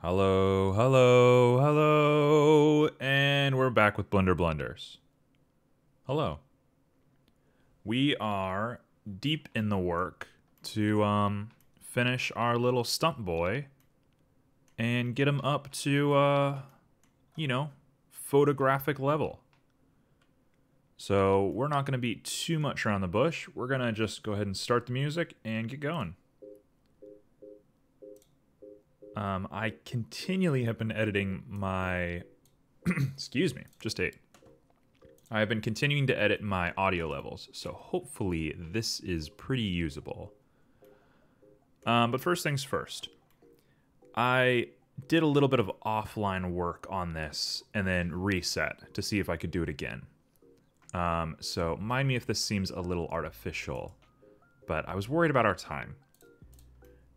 Hello, hello, hello, and we're back with Blunders. Hello. We are deep in the work to finish our little stunt boy and get him up to photographic level. So we're not going to beat too much around the bush. We're going to just go ahead and start the music and get going. I continually have been editing my... Excuse me, just ate. I have been continuing to edit my audio levels, so hopefully this is pretty usable. But first things first. I did a little bit of offline work on this and then reset to see if I could do it again. So mind me if this seems a little artificial, but I was worried about our time.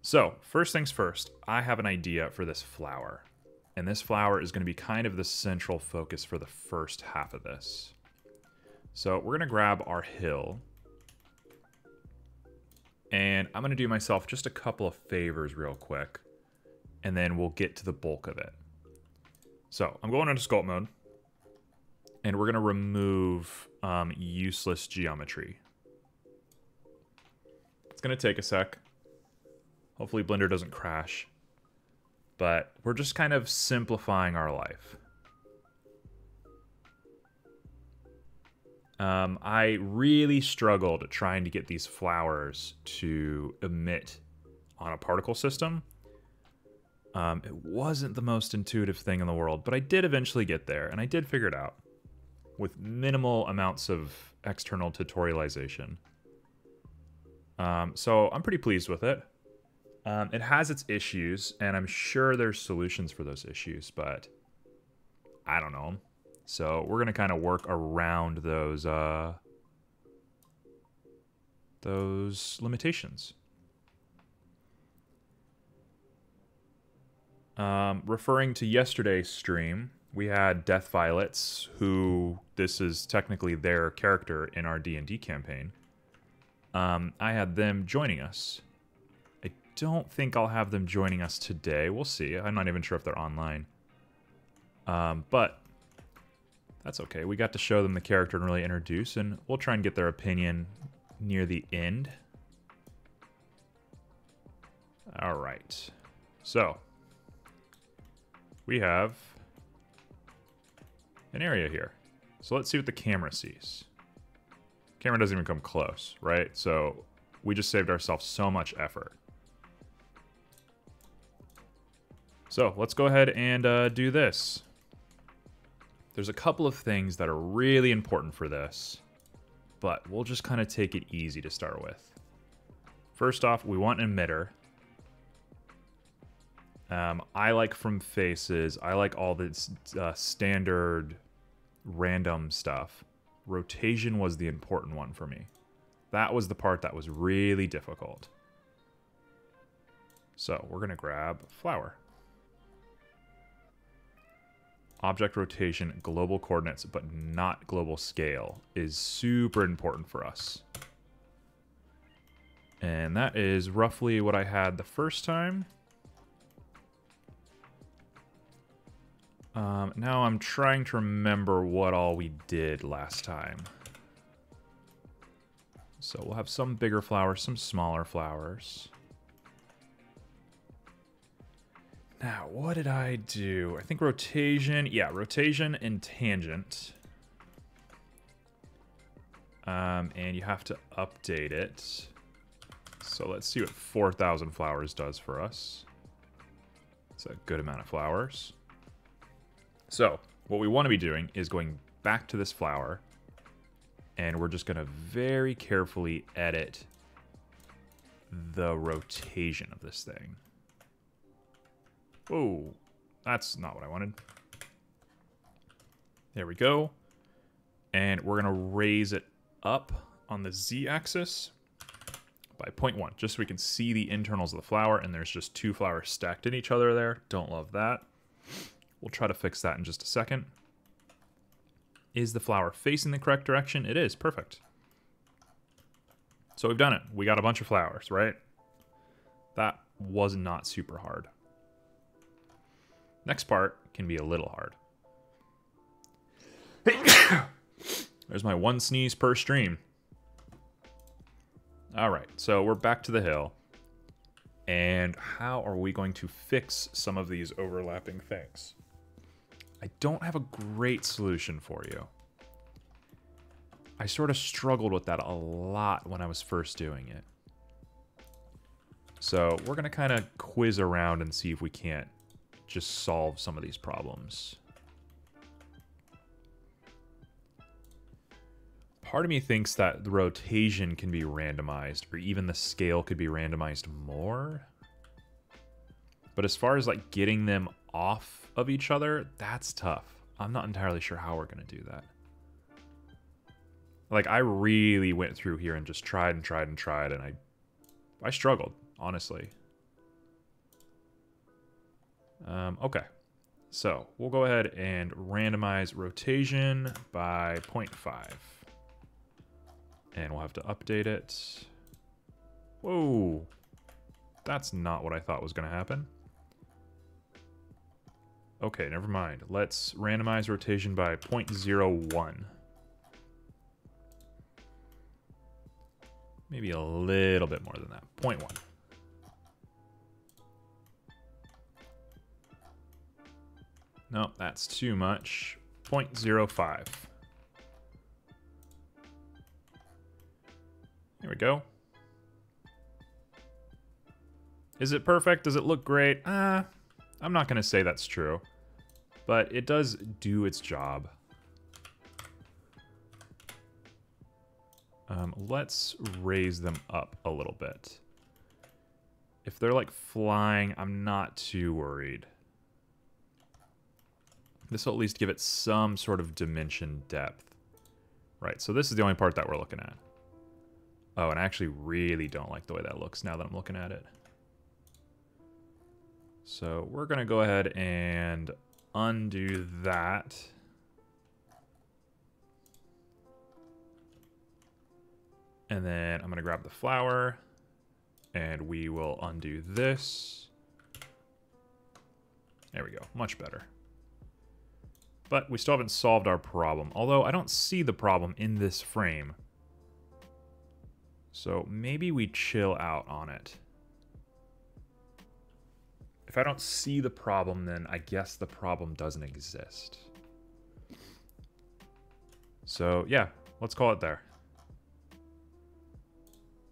So, first things first, I have an idea for this flower. And this flower is going to be kind of the central focus for the first half of this. So, we're going to grab our hill. And I'm going to do myself just a couple of favors real quick. And then we'll get to the bulk of it. So, I'm going into sculpt mode. And we're going to remove useless geometry. It's going to take a sec. Hopefully Blender doesn't crash. But we're just kind of simplifying our life. I really struggled trying to get these flowers to emit on a particle system. It wasn't the most intuitive thing in the world, but I did eventually get there, and I did figure it out. With minimal amounts of external tutorialization. So I'm pretty pleased with it. It has its issues, and I'm sure there's solutions for those issues, but I don't know. So we're going to kind of work around those limitations. Referring to yesterday's stream, we had DeathViolet, who this is technically their character in our D&D campaign. I had them joining us. Don't think I'll have them joining us today. We'll see. I'm not even sure if they're online. But that's okay. We got to show them the character and really introduce, and we'll try and get their opinion near the end. All right. So we have an area here. So let's see what the camera sees. Camera doesn't even come close, right? So we just saved ourselves so much effort. So let's go ahead and do this. There's a couple of things that are really important for this, but we'll just kind of take it easy to start with. First off, we want an emitter. I like from faces. I like all this standard random stuff. Rotation was the important one for me. That was the part that was really difficult. So we're going to grab flower. Object rotation, global coordinates, but not global scale is super important for us. And that is roughly what I had the first time. Now I'm trying to remember what all we did last time. So we'll have some bigger flowers, some smaller flowers. Now, what did I do? I think rotation. Yeah, rotation and tangent. And you have to update it. So let's see what 4,000 flowers does for us. It's a good amount of flowers. So, what we want to be doing is going back to this flower. And we're just going to very carefully edit the rotation of this thing. Oh, that's not what I wanted. There we go. And we're going to raise it up on the z-axis by 0.1, just so we can see the internals of the flower, and there's just two flowers stacked in each other there. Don't love that. We'll try to fix that in just a second. Is the flower facing the correct direction? It is. Perfect. So we've done it. We got a bunch of flowers, right? That was not super hard. Next part can be a little hard. There's my one sneeze per stream. All right, so we're back to the hill. And how are we going to fix some of these overlapping things? I don't have a great solution for you. I sort of struggled with that a lot when I was first doing it. So we're going to kind of quiz around and see if we can't just solve some of these problems. Part of me thinks that the rotation can be randomized, or even the scale could be randomized more. But as far as like getting them off of each other, that's tough. I'm not entirely sure how we're going to do that. Like, I really went through here and just tried and tried and tried, and I struggled, honestly. Okay. So, we'll go ahead and randomize rotation by 0.5. And we'll have to update it. Whoa. That's not what I thought was going to happen. Okay, never mind. Let's randomize rotation by 0.01. Maybe a little bit more than that. 0.1. No, that's too much. 0.05. Here we go. Is it perfect? Does it look great? I'm not going to say that's true. But it does do its job. Let's raise them up a little bit. If they're like flying, I'm not too worried. This will at least give it some sort of dimension depth. Right, so this is the only part that we're looking at. Oh, and I actually really don't like the way that looks now that I'm looking at it. So we're going to go ahead and undo that. And then I'm going to grab the flower, and we will undo this. There we go. Much better. But we still haven't solved our problem, although I don't see the problem in this frame. So maybe we chill out on it. If I don't see the problem, then I guess the problem doesn't exist. So yeah, let's call it there.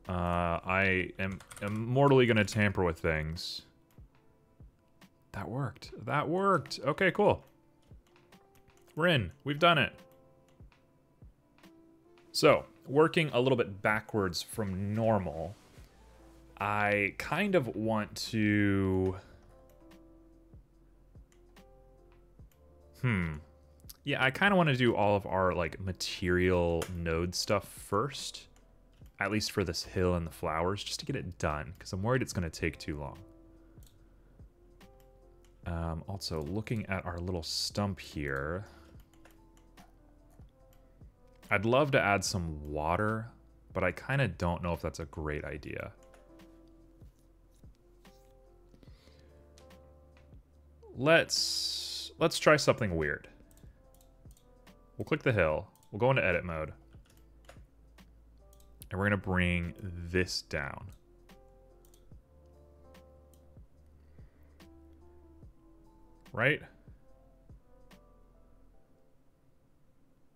I am mortally going to tamper with things. That worked. That worked. Okay, cool. We're in. We've done it. So, working a little bit backwards from normal, I kind of want to... Yeah, I kind of want to do all of our, like, material node stuff first. At least for this hill and the flowers, just to get it done, because I'm worried it's going to take too long. Also, looking at our little stump here, I'd love to add some water, but I kind of don't know if that's a great idea. Let's try something weird. We'll click the hill. We'll go into edit mode. And we're going to bring this down. Right?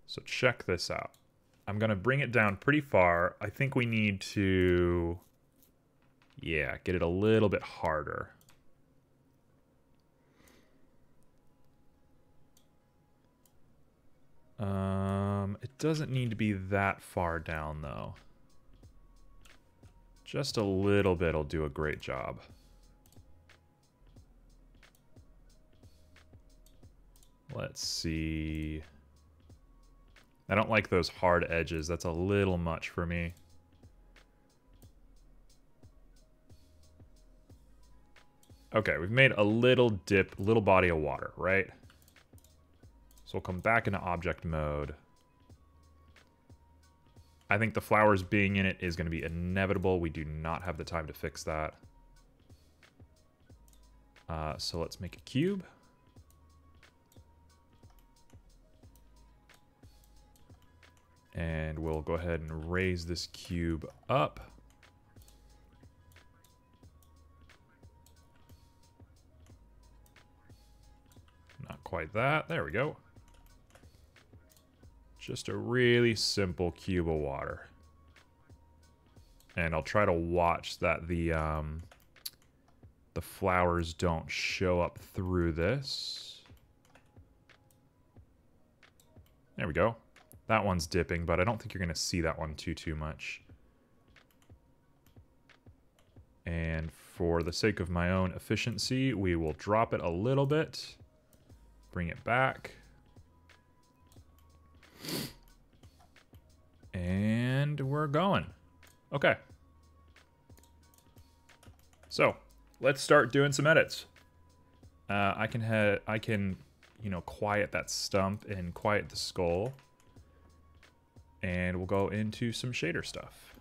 So check this out. I'm going to bring it down pretty far. I think we need to, yeah, get it a little bit harder. It doesn't need to be that far down, though. Just a little bit will do a great job. Let's see. I don't like those hard edges. That's a little much for me. Okay, we've made a little dip, little body of water, right? So we'll come back into object mode. I think the flowers being in it is going to be inevitable. We do not have the time to fix that. So let's make a cube. And we'll go ahead and raise this cube up. Not quite that. There we go. Just a really simple cube of water. And I'll try to watch that the flowers don't show up through this. There we go. That one's dipping, but I don't think you're going to see that one too much. And for the sake of my own efficiency, we will drop it a little bit. Bring it back. And we're going. Okay. So, let's start doing some edits. I can, you know, quiet that stump and quiet the skull. And we'll go into some shader stuff.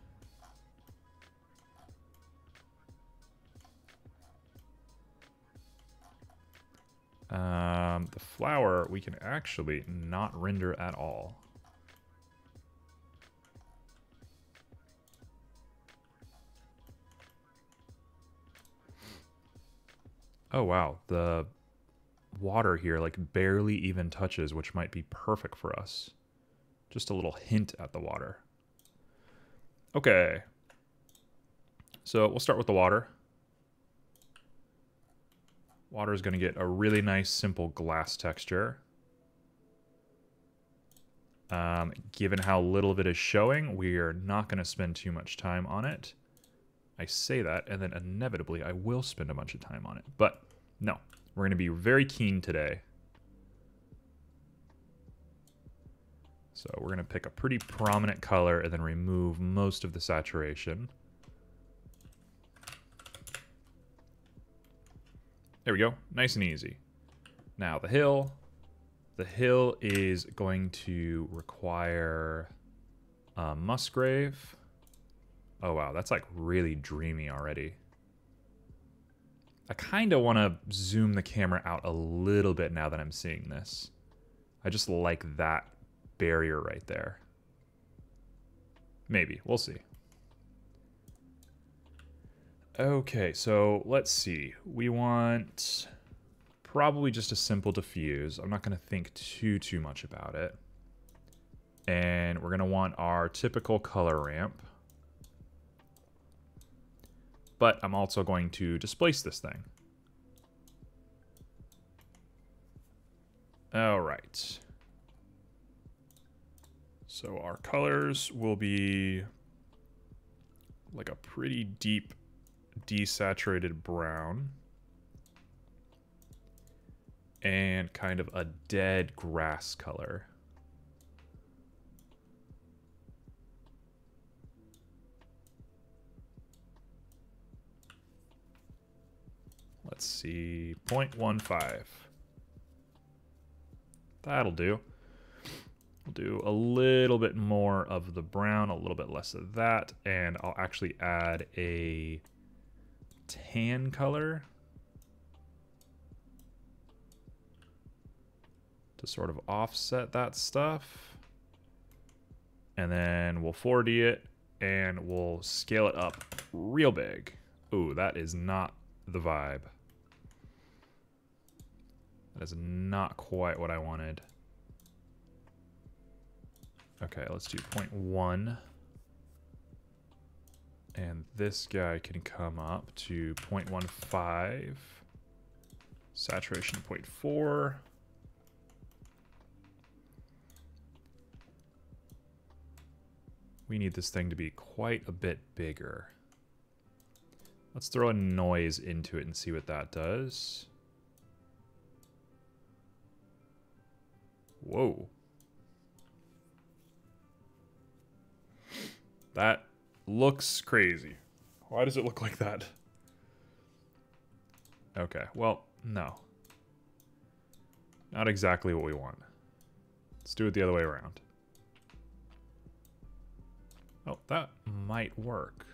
The flower we can actually not render at all. Oh wow, the water here like barely even touches, which might be perfect for us. Just a little hint at the water. Okay. So we'll start with the water. Water is going to get a really nice, simple glass texture. Given how little of it is showing, we are not going to spend too much time on it. I say that, and then inevitably I will spend a bunch of time on it. But no, we're going to be very keen today. So we're going to pick a pretty prominent color and then remove most of the saturation. There we go. Nice and easy. Now the hill. The hill is going to require Musgrave. Oh wow, that's like really dreamy already. I kind of want to zoom the camera out a little bit now that I'm seeing this. I just like that barrier right there. Maybe. We'll see. Okay, so let's see. We want probably just a simple diffuse. I'm not going to think too much about it. And we're going to want our typical color ramp. But I'm also going to displace this thing. All right. So our colors will be like a pretty deep desaturated brown and kind of a dead grass color. Let's see, 0.15. That'll do. We'll do a little bit more of the brown, a little bit less of that, and I'll actually add a tan color to sort of offset that stuff. And then we'll 4D it and we'll scale it up real big. Ooh, that is not the vibe. That is not quite what I wanted. Okay, let's do 0.1. And this guy can come up to 0.15. Saturation 0.4. We need this thing to be quite a bit bigger. Let's throw a noise into it and see what that does. Whoa. That looks crazy. Why does it look like that? Okay, well, no. Not exactly what we want. Let's do it the other way around. Oh, that might work.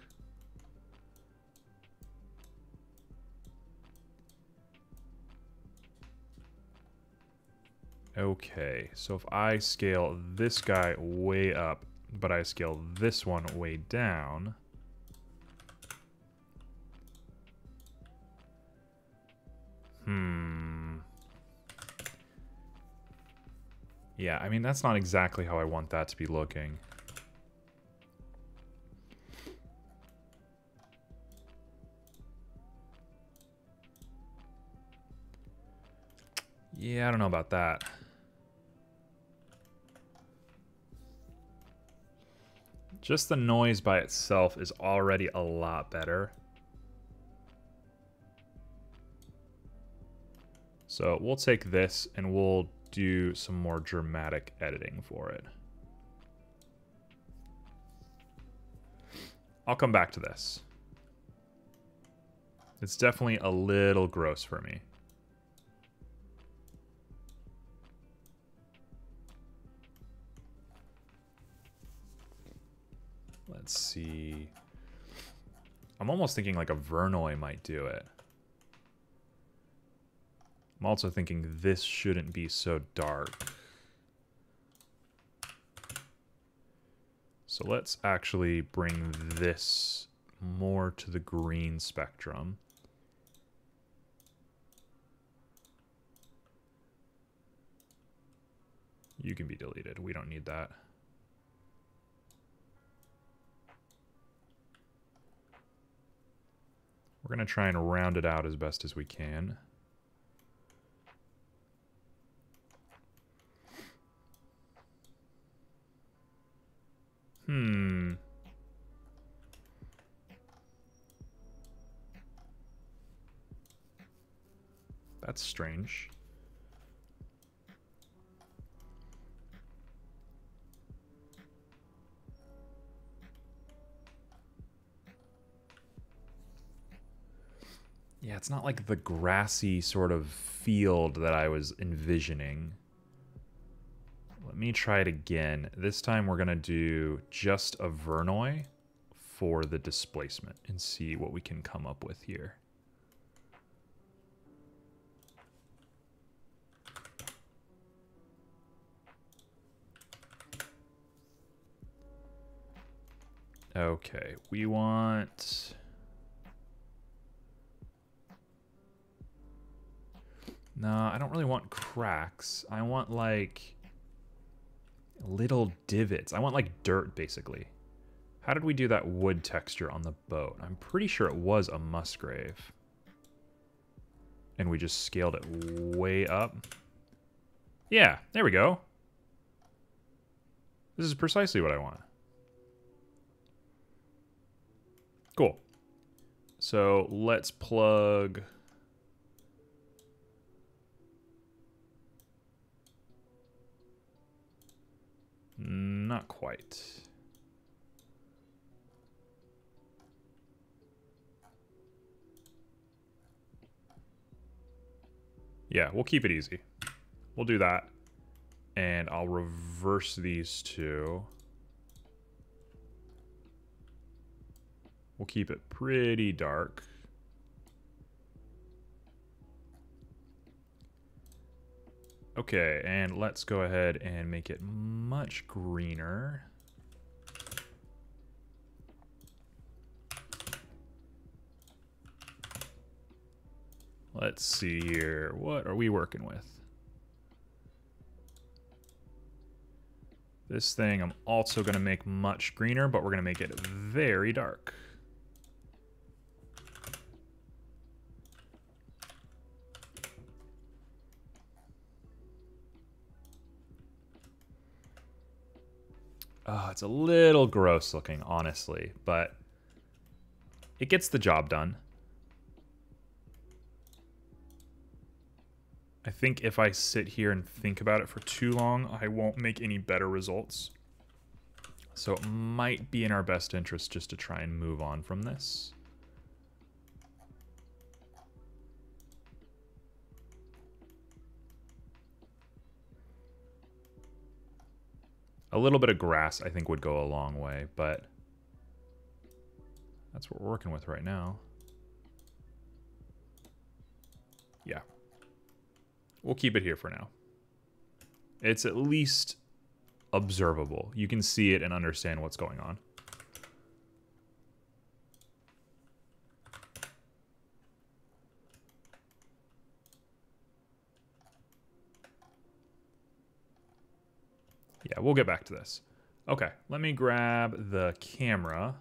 Okay, so if I scale this guy way up but I scale this one way down. Yeah, I mean, that's not exactly how I want that to be looking. Yeah, I don't know about that. Just the noise by itself is already a lot better. So we'll take this and we'll do some more dramatic editing for it. I'll come back to this. It's definitely a little gross for me. Let's see. I'm almost thinking like a Verneuil might do it. I'm also thinking this shouldn't be so dark. So let's actually bring this more to the green spectrum. You can be deleted. We don't need that. We're going to try and round it out as best as we can. That's strange. Yeah, it's not like the grassy sort of field that I was envisioning. Let me try it again. This time we're going to do just a Verneuil for the displacement and see what we can come up with here. Okay, we want... No, I don't really want cracks. I want like little divots. I want like dirt, basically. How did we do that wood texture on the boat? I'm pretty sure it was a Musgrave. And we just scaled it way up. Yeah, there we go. This is precisely what I want. Cool. So let's plug... Not quite. Yeah, we'll keep it easy. We'll do that. And I'll reverse these two. We'll keep it pretty dark. Okay, and let's go ahead and make it much greener. Let's see here. What are we working with? This thing I'm also going to make much greener, but we're going to make it very dark. Oh, it's a little gross looking, honestly, but it gets the job done. I think if I sit here and think about it for too long, I won't make any better results. So it might be in our best interest just to try and move on from this. A little bit of grass, I think, would go a long way, but that's what we're working with right now. Yeah. We'll keep it here for now. It's at least observable. You can see it and understand what's going on. Yeah, we'll get back to this. Okay, let me grab the camera.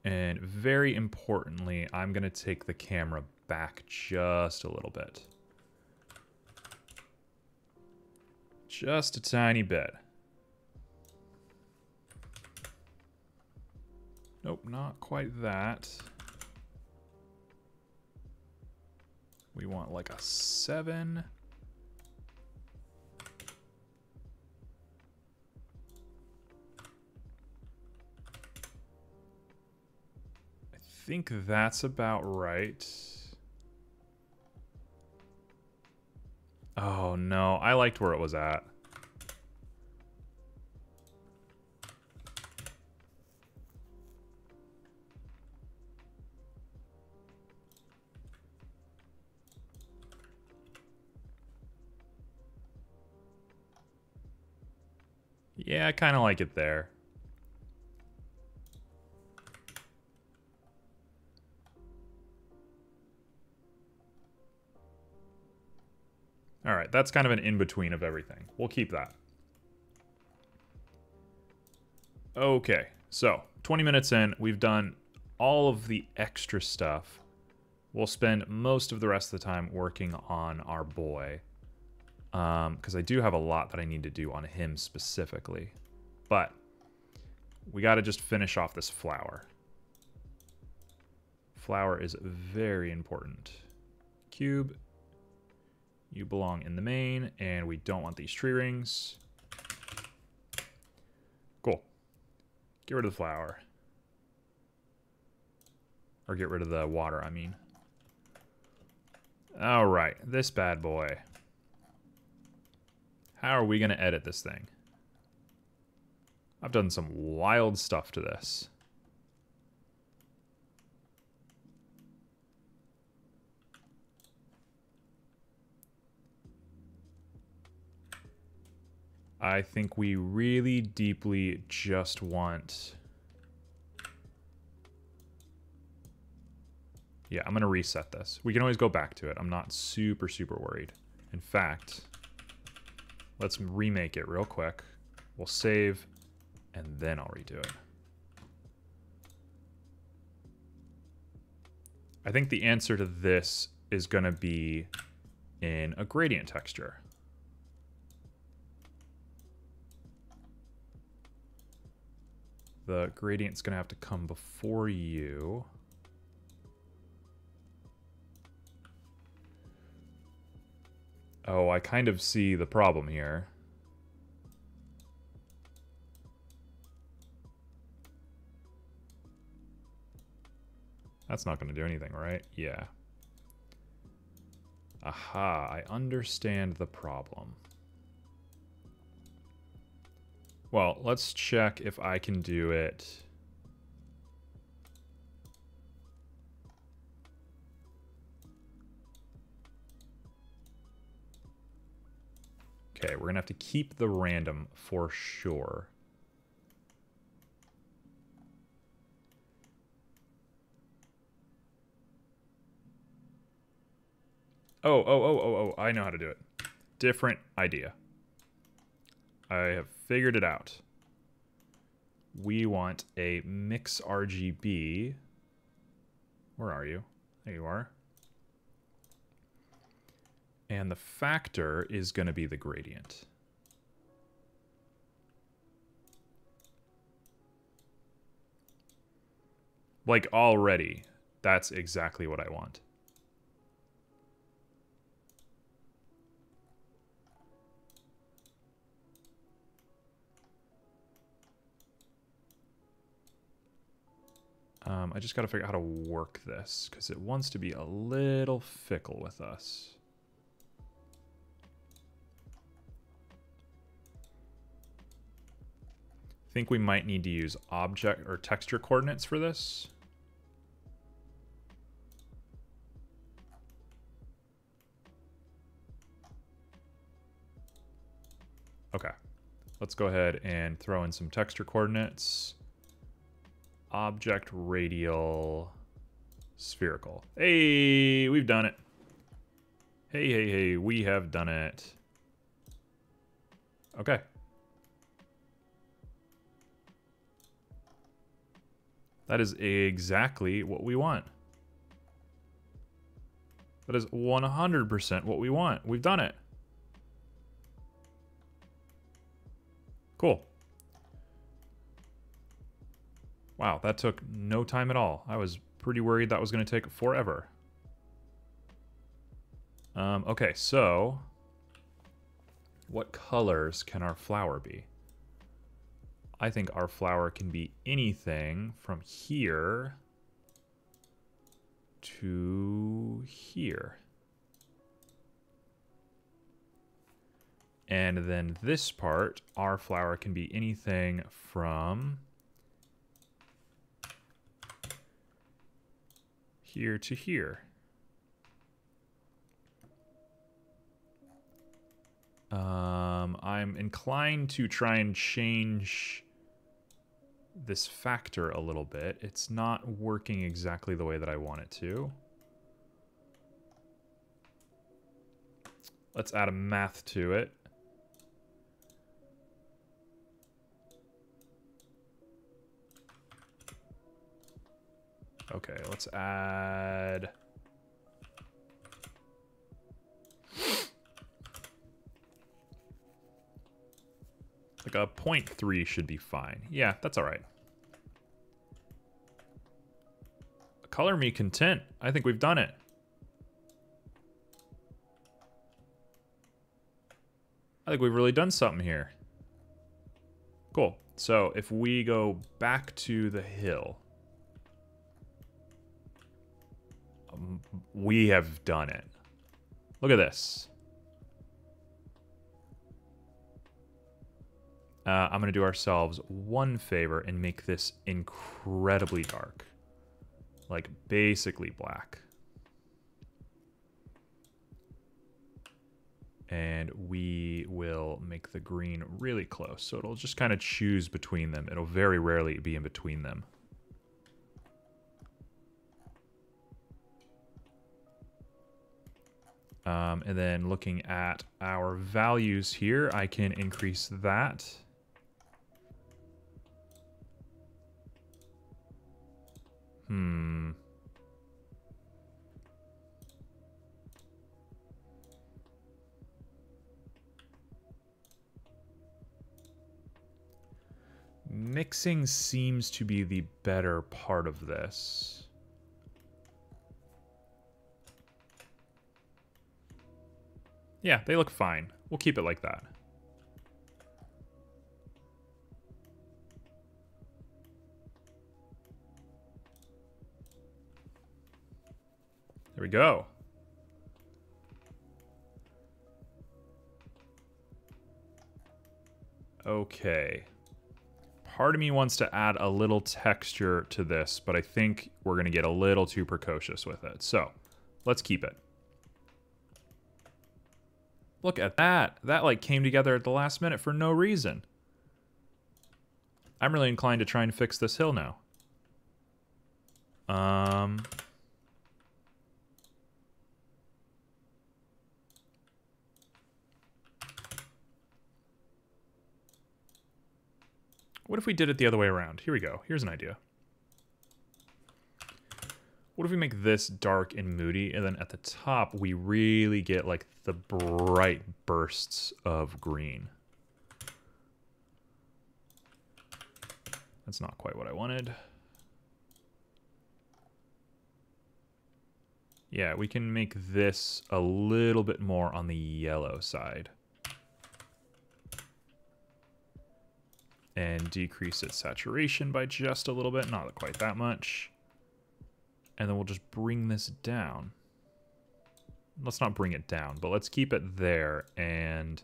And very importantly, I'm going to take the camera back just a little bit. Just a tiny bit. Nope, not quite that. We want like a 7. I think that's about right. Oh no, I liked where it was at. Yeah, I kind of like it there. All right, that's kind of an in-between of everything. We'll keep that. Okay, so 20 minutes in, we've done all of the extra stuff. We'll spend most of the rest of the time working on our boy. Because I do have a lot that I need to do on him specifically. But we got to just finish off this flower. Flower is very important. Cube. You belong in the main, and we don't want these tree rings. Cool. Get rid of the flower. Or get rid of the water, I mean. Alright, this bad boy. How are we going to edit this thing? I've done some wild stuff to this. I think we really deeply just want... Yeah, I'm going to reset this. We can always go back to it. I'm not super, super worried. In fact, let's remake it real quick. We'll save, and then I'll redo it. I think the answer to this is going to be in a gradient texture. The gradient's going to have to come before you. Oh, I kind of see the problem here. That's not going to do anything, right? Yeah. Aha, I understand the problem. Well, let's check if I can do it. Okay, we're going to have to keep the random for sure. Oh, I know how to do it. Different idea. I have figured it out. We want a mix RGB. Where are you? There you are. And the factor is going to be the gradient. Like already, that's exactly what I want. I just got to figure out how to work this because it wants to be a little fickle with us. I think we might need to use object or texture coordinates for this. Okay. Let's go ahead and throw in some texture coordinates. Object radial spherical. Hey, we've done it. Hey, we have done it. Okay. That is exactly what we want. That is 100% what we want. We've done it. Cool. Wow, that took no time at all. I was pretty worried that was going to take forever. Okay, so what colors can our flower be? I think our flower can be anything from here to here. And then this part, our flower can be anything from here to here. I'm inclined to try and change this factor a little bit. It's not working exactly the way that I want it to. Let's add a math to it. Okay, let's add... like a 0.3 should be fine. Yeah, that's all right. Color me content. I think we've done it. I think we've really done something here. Cool. So if we go back to the hill, we have done it. Look at this. I'm going to do ourselves one favor and make this incredibly dark. Like, basically black. And we will make the green really close. So it'll just kind of choose between them. It'll very rarely be in between them. And then looking at our values here, I can increase that. Mixing seems to be the better part of this. Yeah, they look fine. We'll keep it like that. There we go. Okay. Part of me wants to add a little texture to this, but I think we're going to get a little too precocious with it. So, let's keep it. Look at that. That like came together at the last minute for no reason. I'm really inclined to try and fix this hill now. What if we did it the other way around? Here we go. Here's an idea. What if we make this dark and moody, and then at the top we really get like the bright bursts of green? That's not quite what I wanted. Yeah, we can make this a little bit more on the yellow side. And decrease its saturation by just a little bit, not quite that much. And then we'll just bring this down. Let's not bring it down, but let's keep it there. And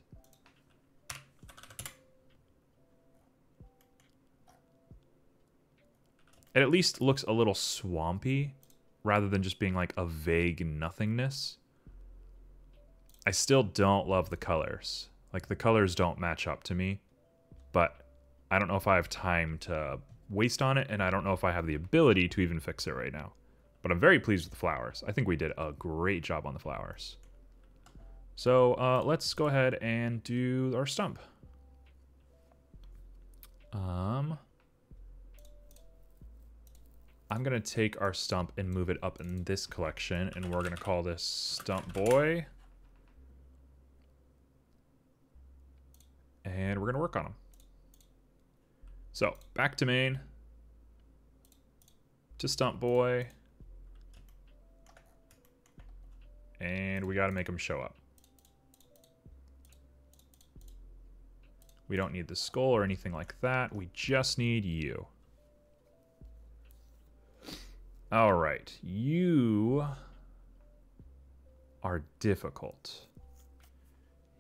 it at least looks a little swampy rather than just being like a vague nothingness. I still don't love the colors. Like, the colors don't match up to me, but I don't know if I have time to waste on it, and I don't know if I have the ability to even fix it right now. But I'm very pleased with the flowers. I think we did a great job on the flowers. So let's go ahead and do our stump. I'm going to take our stump and move it up in this collection, and we're going to call this Stump Boy. And we're going to work on him. So, back to main. To Stump Boy. And we got to make him show up. We don't need the skull or anything like that. We just need you. All right, you are difficult.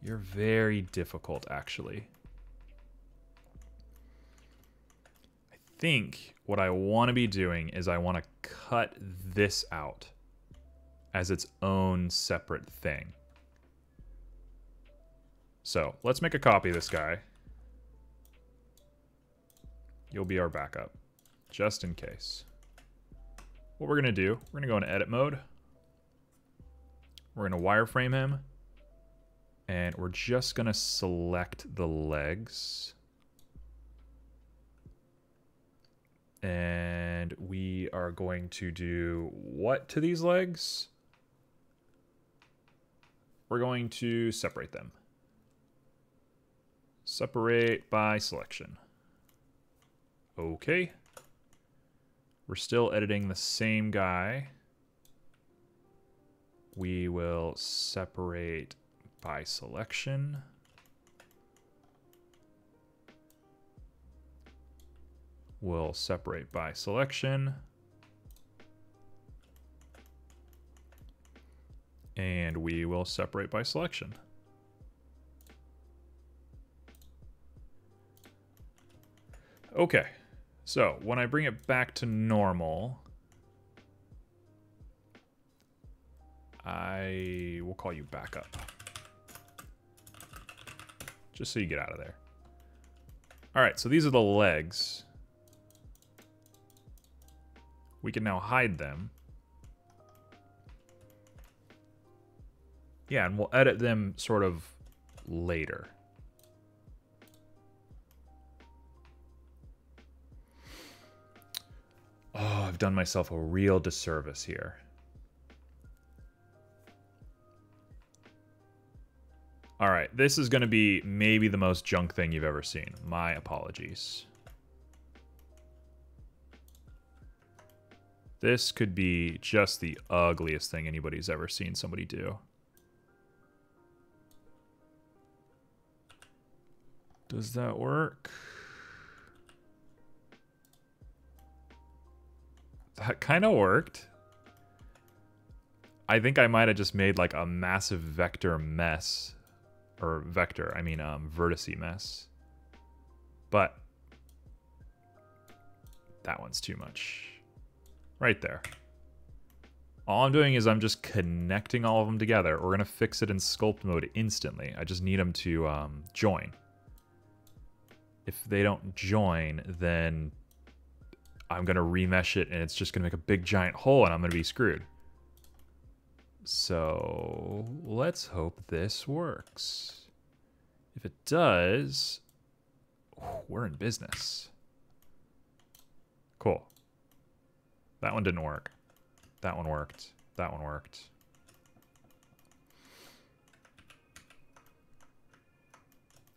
You're very difficult, actually. I think what I want to be doing is I want to cut this out as its own separate thing. So let's make a copy of this guy. You'll be our backup, just in case. What we're going to do, we're going to go into edit mode. We're going to wireframe him. And we're just going to select the legs. And we are going to do what to these legs? We're going to separate them. Separate by selection. Okay. We're still editing the same guy. We will separate by selection. We'll separate by selection. And we will separate by selection. Okay. So, when I bring it back to normal, I will call you back up. Just so you get out of there. Alright, so these are the legs. We can now hide them. Yeah, and we'll edit them sort of later. Oh, I've done myself a real disservice here. All right, this is going to be maybe the most junk thing you've ever seen. My apologies. This could be just the ugliest thing anybody's ever seen somebody do. Does that work? That kind of worked. I think I might have just made like a massive vector mess. Or vector, I mean vertice mess. But that one's too much. Right there. All I'm doing is I'm just connecting all of them together. We're going to fix it in sculpt mode instantly. I just need them to join. If they don't join, then I'm going to remesh it and it's just going to make a big giant hole and I'm going to be screwed. So let's hope this works. If it does, we're in business. Cool. That one didn't work. That one worked. That one worked.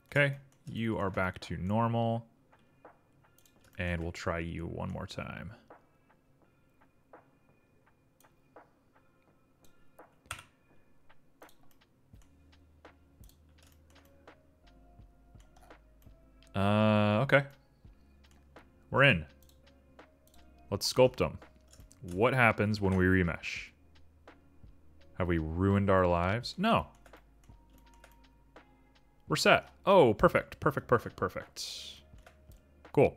Okay, you are back to normal. And we'll try you one more time. Okay. We're in. Let's sculpt them. What happens when we remesh? Have we ruined our lives? No. We're set. Oh, perfect, perfect, perfect, perfect. Cool.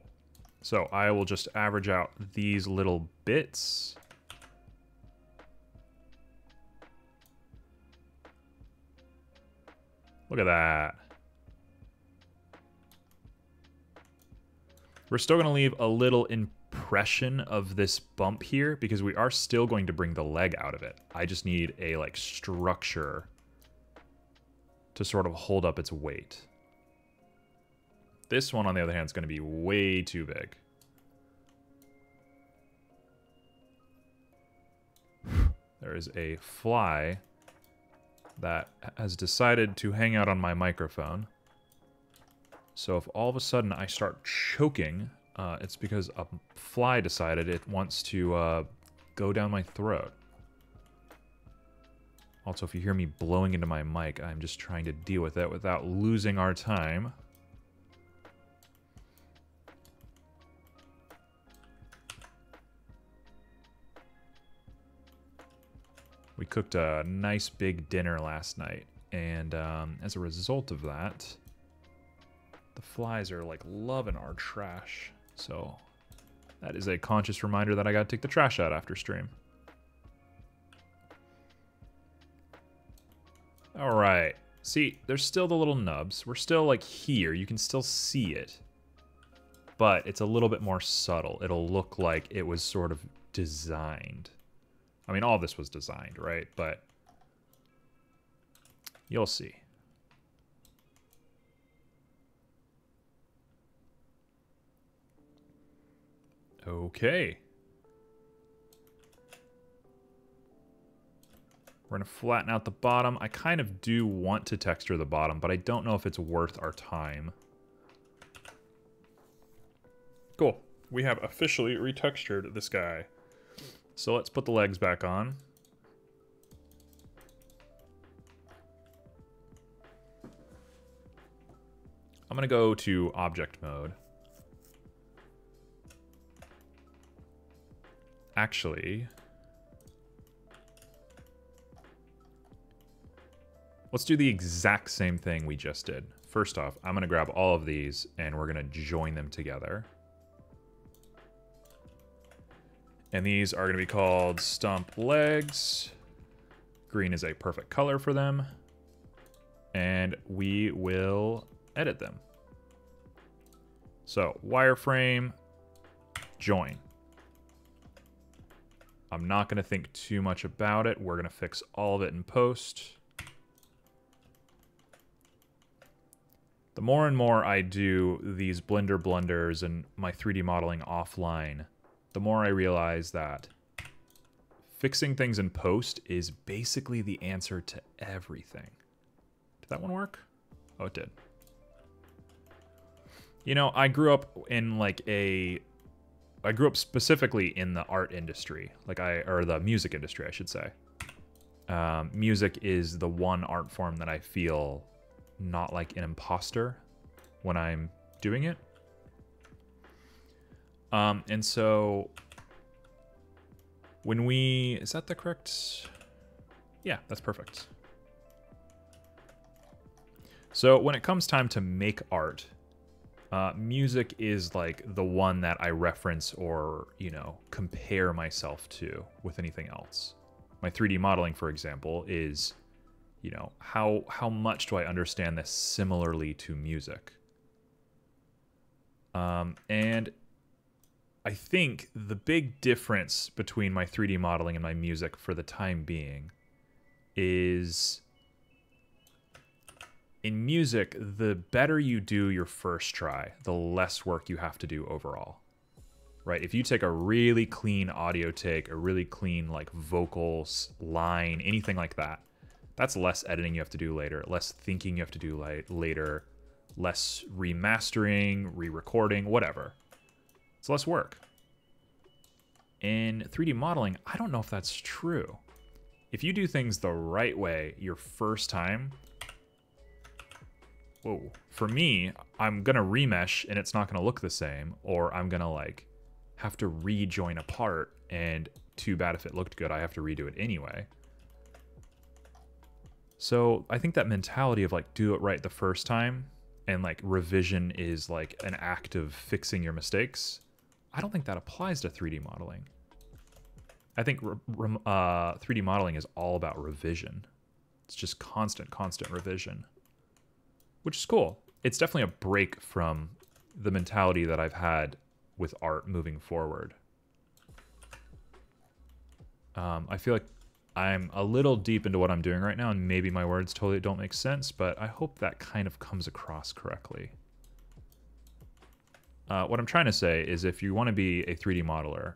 So I will just average out these little bits. Look at that. We're still going to leave a little impression of this bump here because we are still going to bring the leg out of it. I just need a like structure to sort of hold up its weight. This one, on the other hand, is going to be way too big. There is a fly that has decided to hang out on my microphone. So if all of a sudden I start choking, it's because a fly decided it wants to go down my throat. Also, if you hear me blowing into my mic, I'm just trying to deal with it without losing our time. We cooked a nice big dinner last night, and as a result of that, the flies are like loving our trash. So that is a conscious reminder that I gotta take the trash out after stream. All right. See, there's still the little nubs. We're still like here. You can still see it, but it's a little bit more subtle. It'll look like it was sort of designed. I mean, all this was designed, right? But you'll see. Okay. We're going to flatten out the bottom. I kind of do want to texture the bottom, but I don't know if it's worth our time. Cool. We have officially retextured this guy. So let's put the legs back on. I'm going to go to object mode. Actually, let's do the exact same thing we just did. First off, I'm going to grab all of these and we're going to join them together. And these are going to be called stump legs. Green is a perfect color for them. And we will edit them. So, wireframe, join. I'm not going to think too much about it. We're going to fix all of it in post. The more and more I do these Blender blunders and my 3D modeling offline, the more I realize that fixing things in post is basically the answer to everything. Did that one work? Oh, it did. You know, I grew up in like I grew up specifically in the art industry, or the music industry, I should say. Music is the one art form that I feel not like an imposter when I'm doing it. And so when is that the correct? Yeah, that's perfect. So when it comes time to make art, music is like the one that I reference or, you know, compare myself to with anything else. My 3D modeling, for example, is, you know, how much do I understand this similarly to music? And I think the big difference between my 3D modeling and my music for the time being is in music, the better you do your first try, the less work you have to do overall, right? If you take a really clean audio take, a really clean like vocals line, anything like that, that's less editing you have to do later, less thinking you have to do later, less remastering, re-recording, whatever. It's less work. In 3D modeling, I don't know if that's true. If you do things the right way your first time, whoa, for me, I'm gonna remesh and it's not gonna look the same, or I'm gonna like have to rejoin a part, and too bad if it looked good, I have to redo it anyway. So I think that mentality of like do it right the first time and like revision is like an act of fixing your mistakes, I don't think that applies to 3D modeling. I think 3D modeling is all about revision. It's just constant revision, which is cool. It's definitely a break from the mentality that I've had with art moving forward. I feel like I'm a little deep into what I'm doing right now, and maybe my words totally don't make sense, but I hope that kind of comes across correctly. What I'm trying to say is if you want to be a 3D modeler,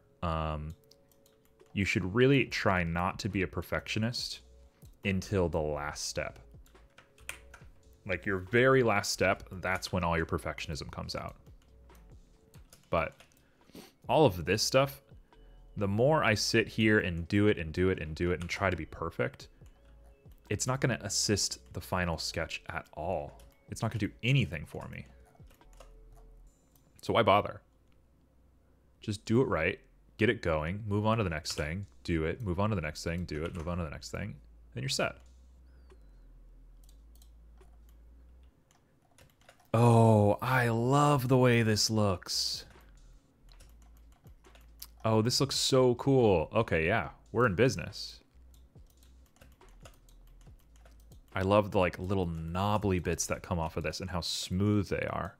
you should really try not to be a perfectionist until the last step. Like your very last step, that's when all your perfectionism comes out. But all of this stuff, the more I sit here and do it and do it and do it and try to be perfect, it's not going to assist the final sketch at all. It's not going to do anything for me. So why bother? Just do it right, get it going, move on to the next thing, do it, move on to the next thing, do it, move on to the next thing, then you're set. Oh, I love the way this looks. Oh, this looks so cool. Okay, yeah, we're in business. I love the like little knobbly bits that come off of this and how smooth they are.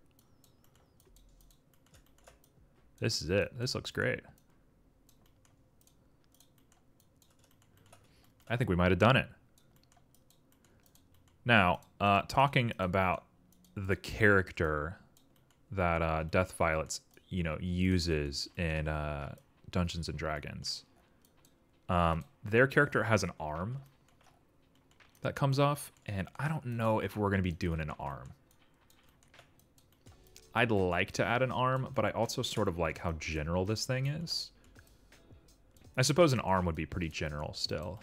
This is it. This looks great. I think we might have done it. Now, talking about the character that DeathViolet, uses in Dungeons and Dragons. Their character has an arm that comes off, and I don't know if we're going to be doing an arm. I'd like to add an arm, but I also sort of like how general this thing is. I suppose an arm would be pretty general still.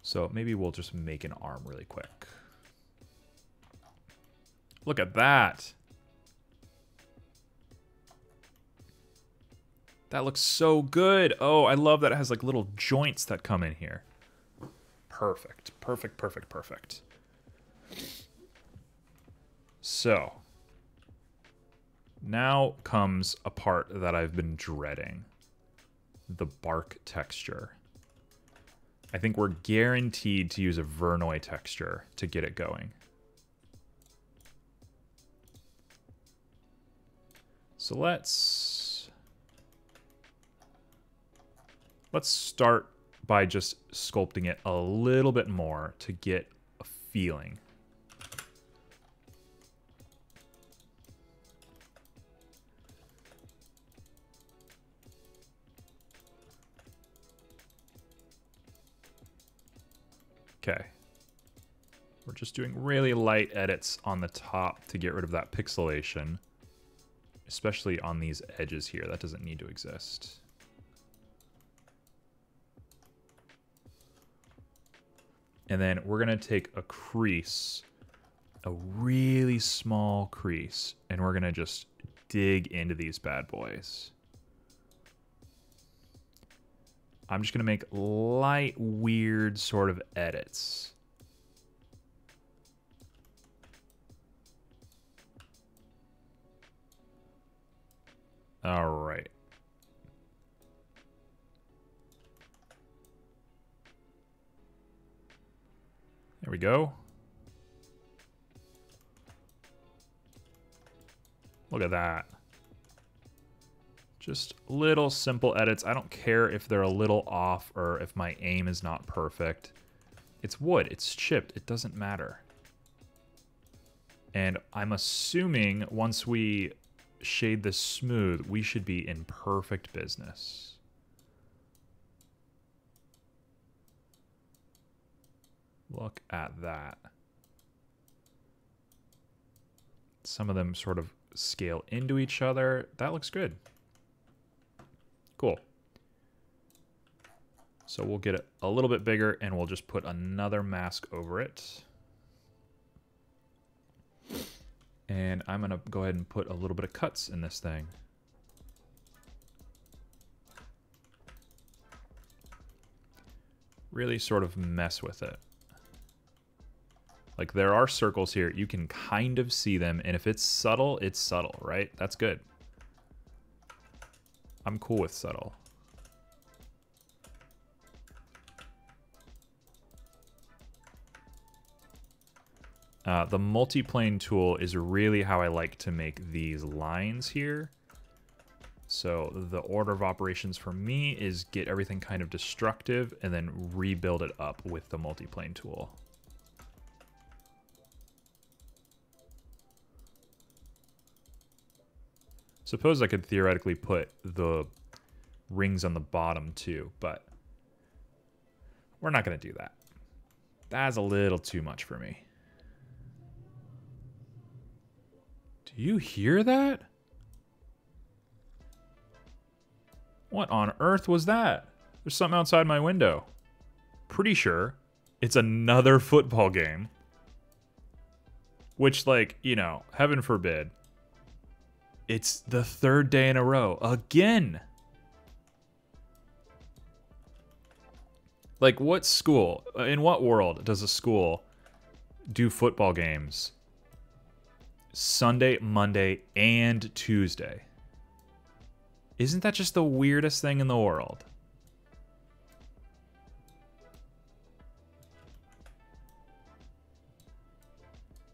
So maybe we'll just make an arm really quick. Look at that. That looks so good. Oh, I love that it has like little joints that come in here. Perfect, perfect, perfect, perfect. So, now comes a part that I've been dreading. The bark texture. I think we're guaranteed to use a Verneuil texture to get it going. So let's start by just sculpting it a little bit more to get a feeling. Okay. We're just doing really light edits on the top to get rid of that pixelation, especially on these edges here. That doesn't need to exist. And then we're going to take a crease, a really small crease, and we're going to just dig into these bad boys. I'm just going to make light, weird sort of edits. All right. There we go. Look at that. Just little simple edits. I don't care if they're a little off or if my aim is not perfect. It's wood. It's chipped. It doesn't matter. And I'm assuming once we shade this smooth, we should be in perfect business. Look at that. Some of them sort of scale into each other. That looks good. Cool. So we'll get it a little bit bigger and we'll just put another mask over it. And I'm going to go ahead and put a little bit of cuts in this thing. Really sort of mess with it. Like there are circles here. You can kind of see them. And if it's subtle, right? That's good. I'm cool with subtle. The multiplane tool is really how I like to make these lines here. So the order of operations for me is get everything kind of destructive and then rebuild it up with the multiplane tool. Suppose I could theoretically put the rings on the bottom too, but we're not going to do that. That's a little too much for me. Do you hear that? What on earth was that? There's something outside my window. Pretty sure it's another football game. Which, like, you know, heaven forbid. It's the third day in a row. Again! Like, what school, in what world does a school do football games Sunday, Monday, and Tuesday? Isn't that just the weirdest thing in the world?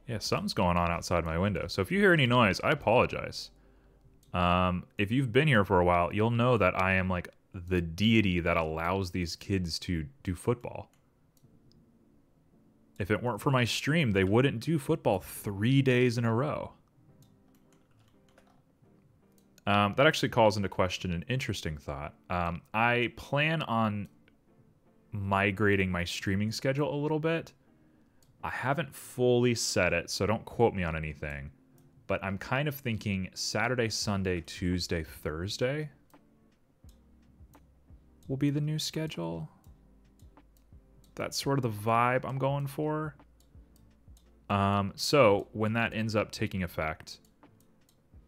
Yeah, something's going on outside my window. So if you hear any noise, I apologize. If you've been here for a while, you'll know that I am like the deity that allows these kids to do football. If it weren't for my stream, they wouldn't do football 3 days in a row. That actually calls into question an interesting thought. I plan on migrating my streaming schedule a little bit. I haven't fully set it, so don't quote me on anything. But I'm kind of thinking Saturday, Sunday, Tuesday, Thursday will be the new schedule. That's sort of the vibe I'm going for. So when that ends up taking effect,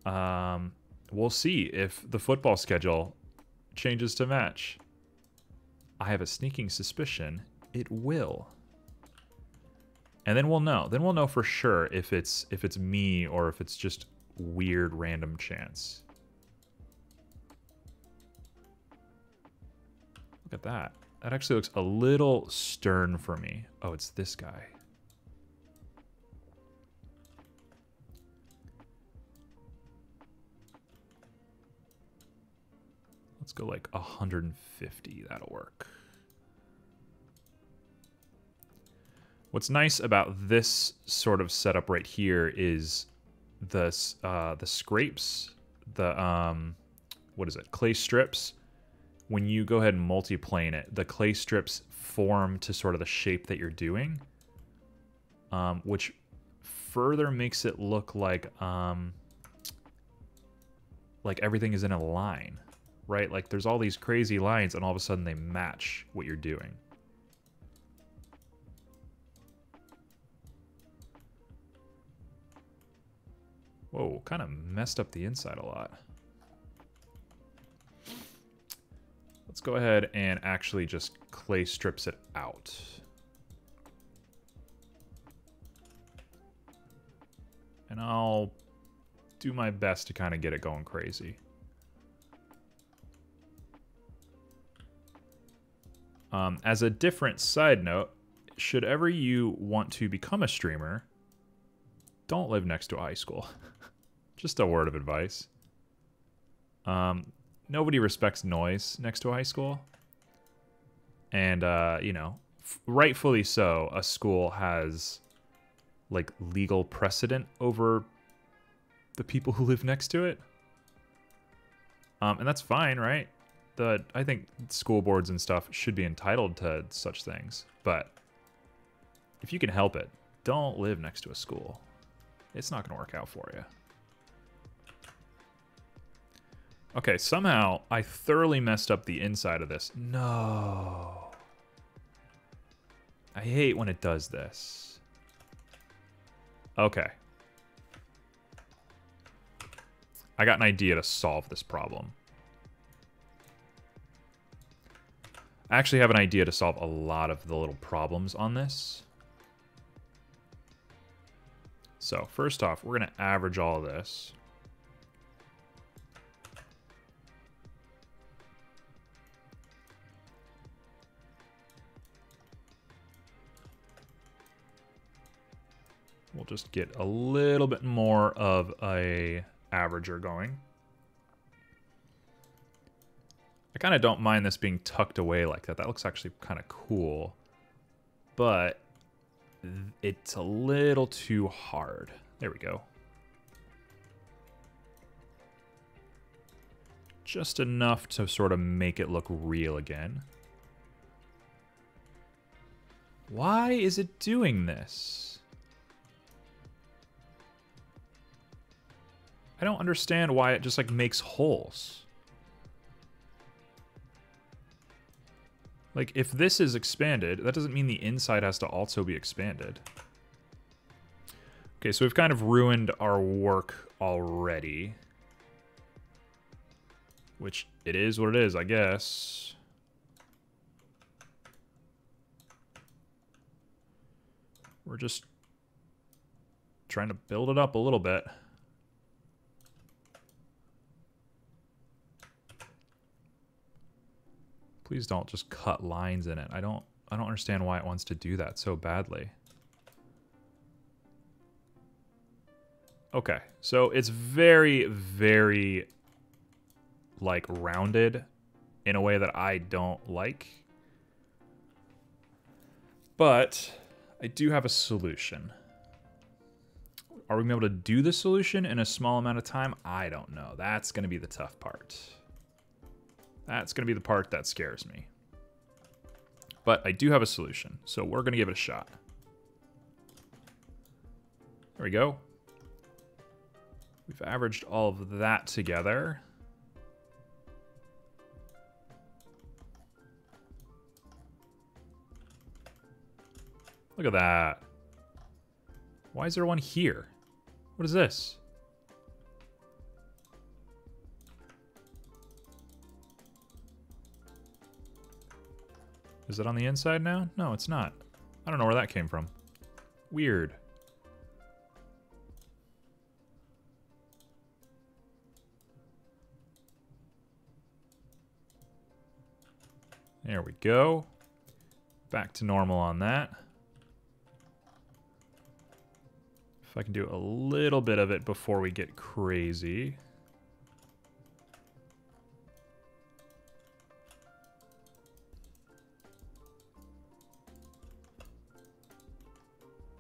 we'll see if the football schedule changes to match. I have a sneaking suspicion it will. And then we'll know. Then we'll know for sure if it's me or if it's just weird random chance. Look at that. That actually looks a little stern for me. Oh, it's this guy. Let's go like 150. That'll work. What's nice about this sort of setup right here is the scrapes, what is it, clay strips. When you go ahead and multiplane it, the clay strips form to sort of the shape that you're doing, which further makes it look like everything is in a line, right? Like there's all these crazy lines and all of a sudden they match what you're doing. Whoa, kind of messed up the inside a lot. Let's go ahead and actually just clay strips it out. And I'll do my best to kind of get it going crazy. As a different side note, should ever you want to become a streamer, don't live next to a high school. Just a word of advice. Nobody respects noise next to a high school. And, you know, rightfully so, a school has, like, legal precedent over the people who live next to it. And that's fine, right? I think school boards and stuff should be entitled to such things. But if you can help it, don't live next to a school. It's not going to work out for you. Okay, somehow I thoroughly messed up the inside of this. No. I hate when it does this. Okay. I got an idea to solve this problem. I actually have an idea to solve a lot of the little problems on this. So, first off, we're going to average all of this. We'll just get a little bit more of a averager going. kind of don't mind this being tucked away like that. That looks actually kind of cool. But it's a little too hard. There we go. Just enough to sort of make it look real again. Why is it doing this? I don't understand why it just like makes holes. Like if this is expanded, that doesn't mean the inside has to also be expanded. Okay, so we've kind of ruined our work already. Which it is what it is, I guess. We're just trying to build it up a little bit. Please don't just cut lines in it. I don't understand why it wants to do that so badly. Okay, so it's very, very like rounded in a way that I don't like. But I do have a solution. Are we going to be able to do the solution in a small amount of time? I don't know. That's going to be the tough part. That's going to be the part that scares me. But I do have a solution, so we're going to give it a shot. There we go. We've averaged all of that together. Look at that. Why is there one here? What is this? Is it on the inside now? No, it's not. I don't know where that came from. Weird. There we go. Back to normal on that. If I can do a little bit of it before we get crazy.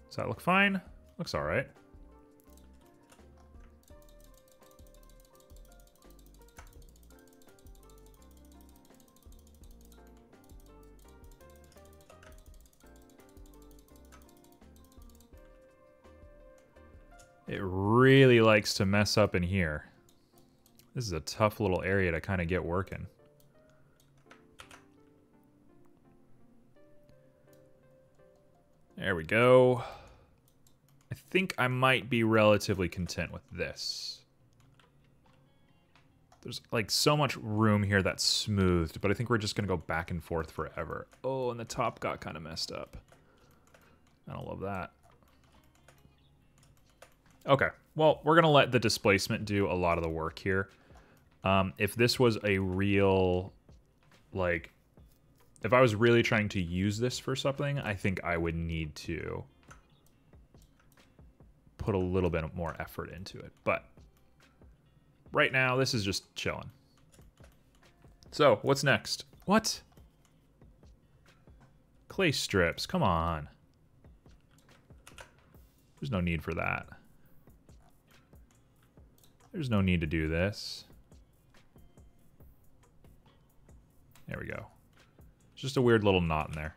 Does that look fine? Looks all right. It really likes to mess up in here. This is a tough little area to kind of get working. There we go. I think I might be relatively content with this. There's like so much room here that's smoothed, but I think we're just gonna go back and forth forever. Oh, and the top got kind of messed up. I don't love that. Okay, well, we're gonna let the displacement do a lot of the work here. If this was a real, like, if I was really trying to use this for something, I think I would need to put a little bit more effort into it. But right now, this is just chilling. So, what's next? What? Clay strips, come on. There's no need for that. There's no need to do this. There we go. Just a weird little knot in there.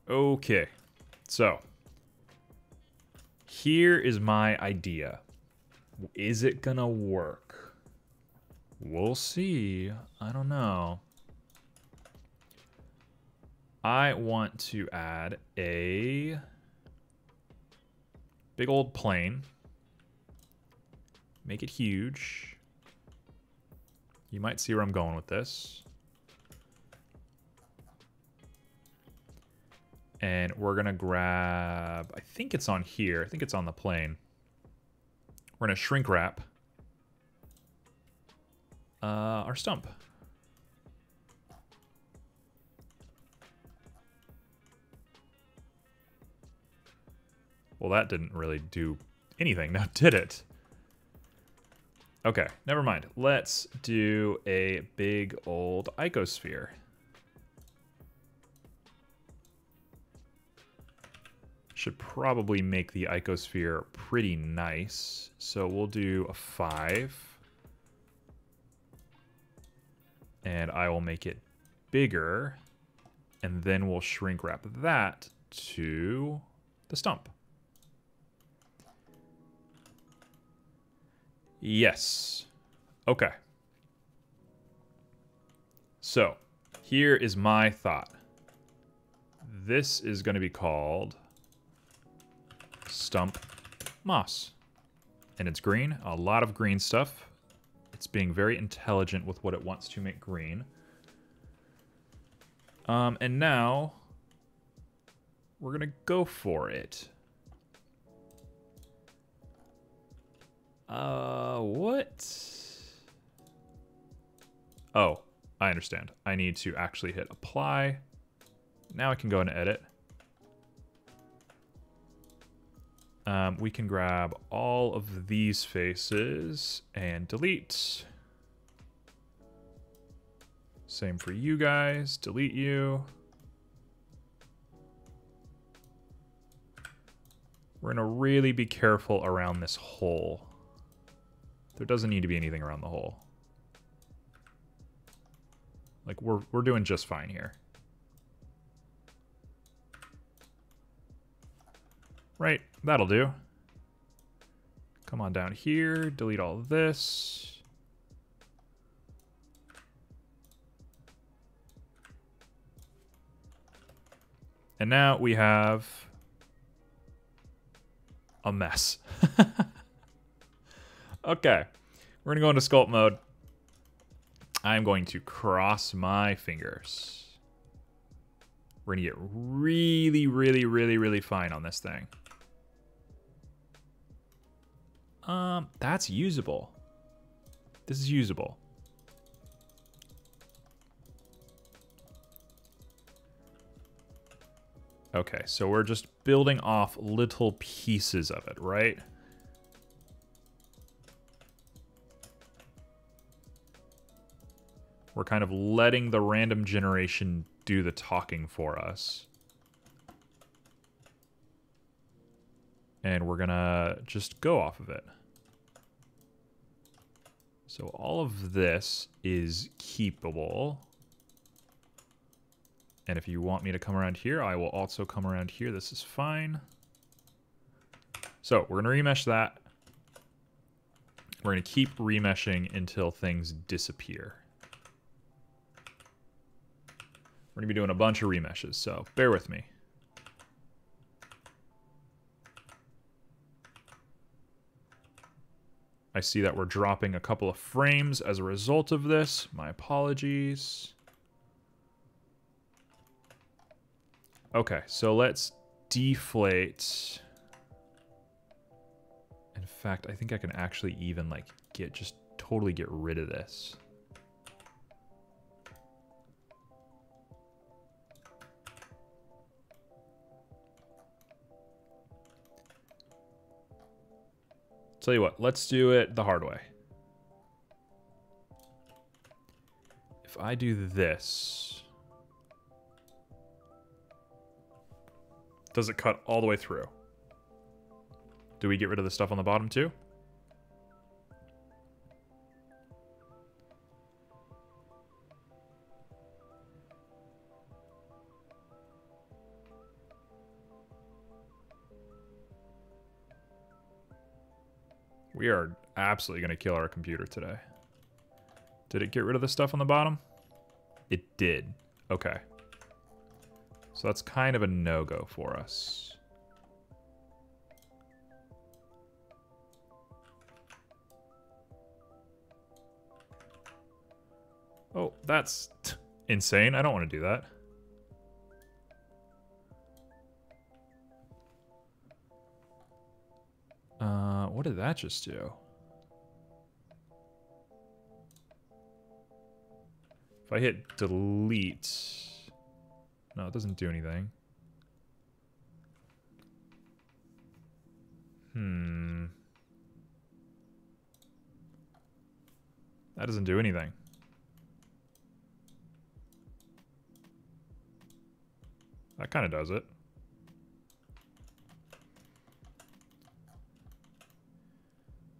Okay, so here is my idea. Is it gonna work? We'll see. I don't know. I want to add a big old plane. Make it huge. You might see where I'm going with this. And we're gonna grab, I think it's on here. I think it's on the plane. We're gonna shrink wrap our stump. Well, that didn't really do anything, now did it? Okay, never mind. Let's do a big old icosphere. Should probably make the icosphere pretty nice. So we'll do a 5. And I will make it bigger. And then we'll shrink wrap that to the stump. Yes. Okay. So here is my thought. This is going to be called Stump Moss. And it's green. A lot of green stuff. It's being very intelligent with what it wants to make green. And now we're going to go for it. What? Oh, I understand. I need to actually hit apply. Now I can go and edit. We can grab all of these faces and delete. Same for you guys. Delete you. We're going to really be careful around this hole. There doesn't need to be anything around the hole. Like, we're doing just fine here. Right, that'll do. Come on down here, delete all of this. And now we have a mess. Okay, we're gonna go into sculpt mode. I'm going to cross my fingers. We're gonna get really, really, really, really fine on this thing. That's usable. This is usable. Okay, so we're just building off little pieces of it, right? We're kind of letting the random generation do the talking for us. And we're gonna just go off of it. So all of this is keepable. And if you want me to come around here, I will also come around here. This is fine. So we're gonna remesh that. We're gonna keep remeshing until things disappear. We're gonna be doing a bunch of remeshes, so bear with me. I see that we're dropping a couple of frames as a result of this. My apologies. Okay, so let's deflate. In fact, I think I can actually even like just totally get rid of this. Tell you what, let's do it the hard way. If I do this, does it cut all the way through? Do we get rid of the stuff on the bottom too? We are absolutely going to kill our computer today. Did it get rid of the stuff on the bottom? It did. Okay. So that's kind of a no-go for us. Oh, that's insane. I don't want to do that. What did that just do? If I hit delete... No, it doesn't do anything. That doesn't do anything. That kind of does it.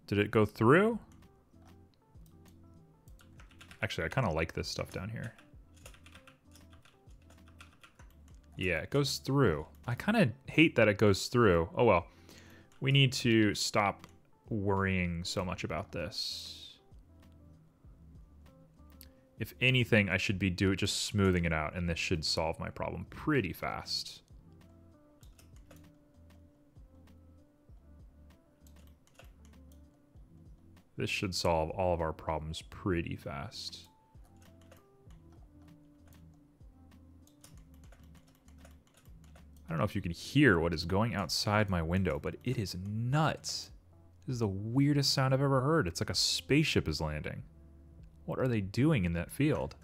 Did it go through? Actually, I kind of like this stuff down here. Yeah, it goes through. I kind of hate that it goes through. Oh well. We need to stop worrying so much about this. If anything, I should be just smoothing it out, and this should solve my problem pretty fast. This should solve all of our problems pretty fast. I don't know if you can hear what is going outside my window, but it is nuts. This is the weirdest sound I've ever heard. It's like a spaceship is landing. What are they doing in that field?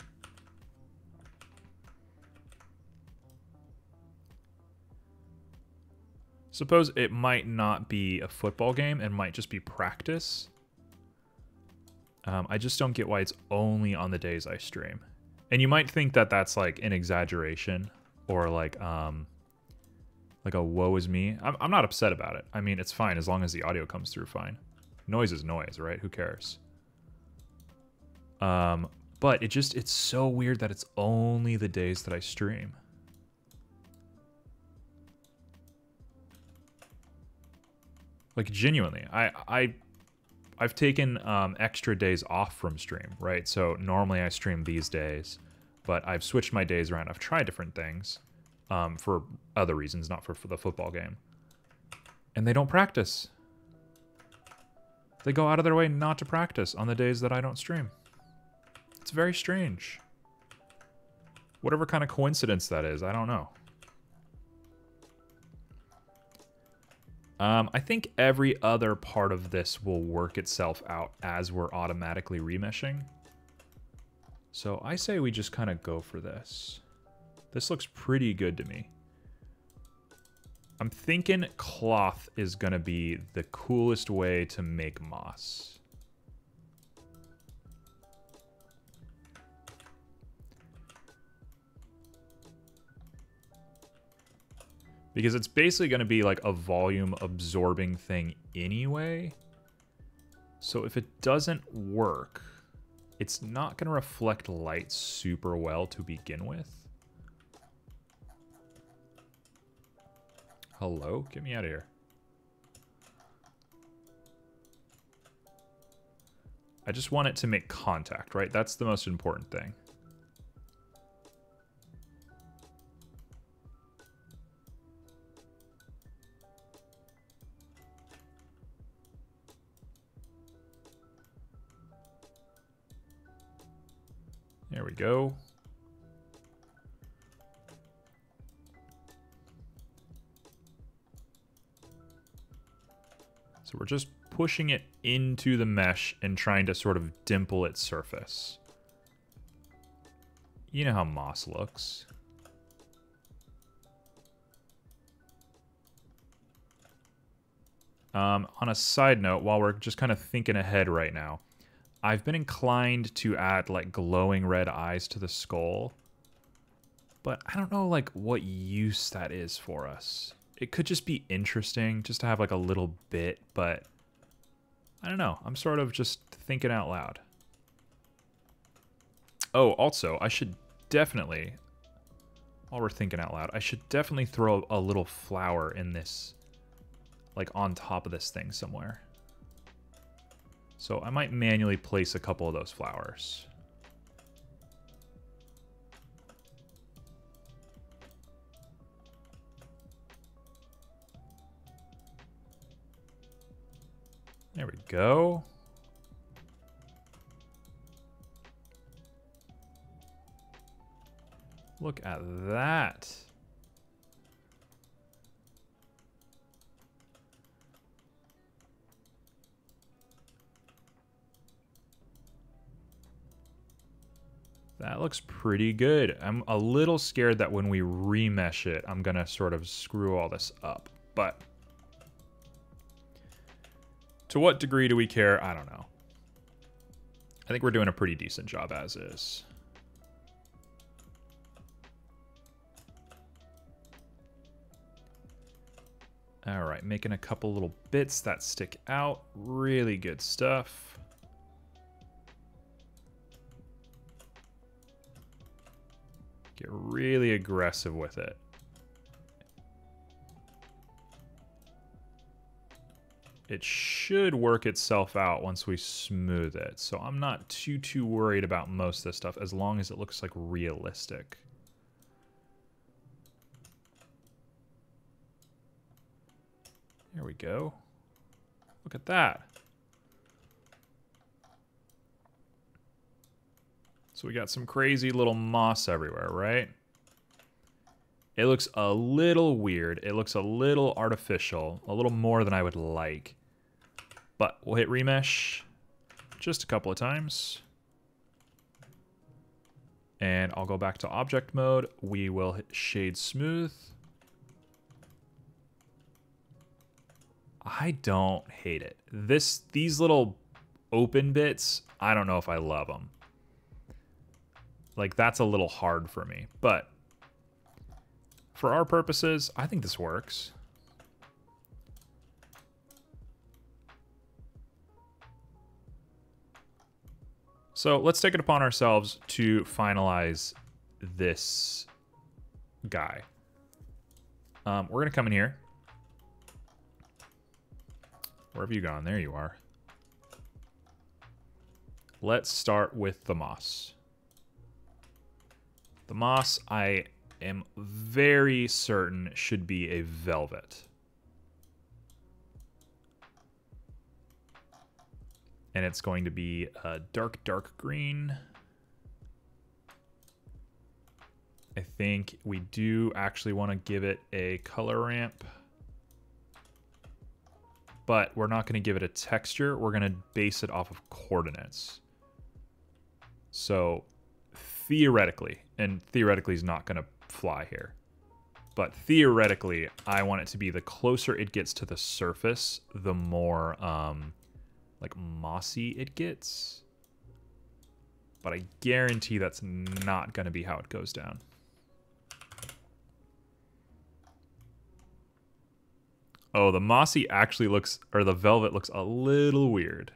Suppose it might not be a football game and might just be practice. I just don't get why it's only on the days I stream. And you might think that that's like an exaggeration or like a woe is me. I'm not upset about it. I mean, it's fine as long as the audio comes through fine. Noise is noise, right? Who cares? But it's so weird that it's only the days that I stream. Like genuinely, I've taken extra days off from stream, right? So normally I stream these days, but I've switched my days around. I've tried different things for other reasons, not for the football game. And they don't practice. They go out of their way not to practice on the days that I don't stream. It's very strange. Whatever kind of coincidence that is, I don't know. I think every other part of this will work itself out as we're automatically remeshing. So I say we just kind of go for this. This looks pretty good to me. I'm thinking cloth is going to be the coolest way to make moss. Because it's basically going to be like a volume absorbing thing anyway. So if it doesn't work, it's not going to reflect light super well to begin with. Hello? Get me out of here. I just want it to make contact, right? That's the most important thing. There we go. So we're just pushing it into the mesh and trying to sort of dimple its surface. You know how moss looks. On a side note, while we're just kind of thinking ahead right now, I've been inclined to add like glowing red eyes to the skull, but I don't know like what use that is for us. It could just be interesting just to have like a little bit, but I don't know. I'm sort of just thinking out loud. Oh, also, I should definitely, while we're thinking out loud, I should definitely throw a little flower in this, like on top of this thing somewhere. So I might manually place a couple of those flowers. There we go. Look at that. That looks pretty good. I'm a little scared that when we remesh it, I'm gonna sort of screw all this up. But to what degree do we care? I don't know. I think we're doing a pretty decent job as is. All right, making a couple little bits that stick out. Really good stuff. Get really aggressive with it. It should work itself out once we smooth it. So I'm not too worried about most of this stuff as long as it looks like realistic. There we go. Look at that. So we got some crazy little moss everywhere, right? It looks a little weird. It looks a little artificial, a little more than I would like. But we'll hit remesh just a couple of times. And I'll go back to object mode. We will hit shade smooth. I don't hate it. These little open bits, I don't know if I love them. Like, that's a little hard for me. But for our purposes, I think this works. So let's take it upon ourselves to finalize this guy. We're going to come in here. Where have you gone? There you are. Let's start with the moss. The moss, I am very certain, should be a velvet. And it's going to be a dark green. I think we do actually want to give it a color ramp. But we're not going to give it a texture. We're going to base it off of coordinates. So theoretically, and theoretically is not going to fly here, but theoretically, I want it to be the closer it gets to the surface, the more like mossy it gets. But I guarantee that's not going to be how it goes down. Oh, the mossy actually looks, or the velvet looks a little weird.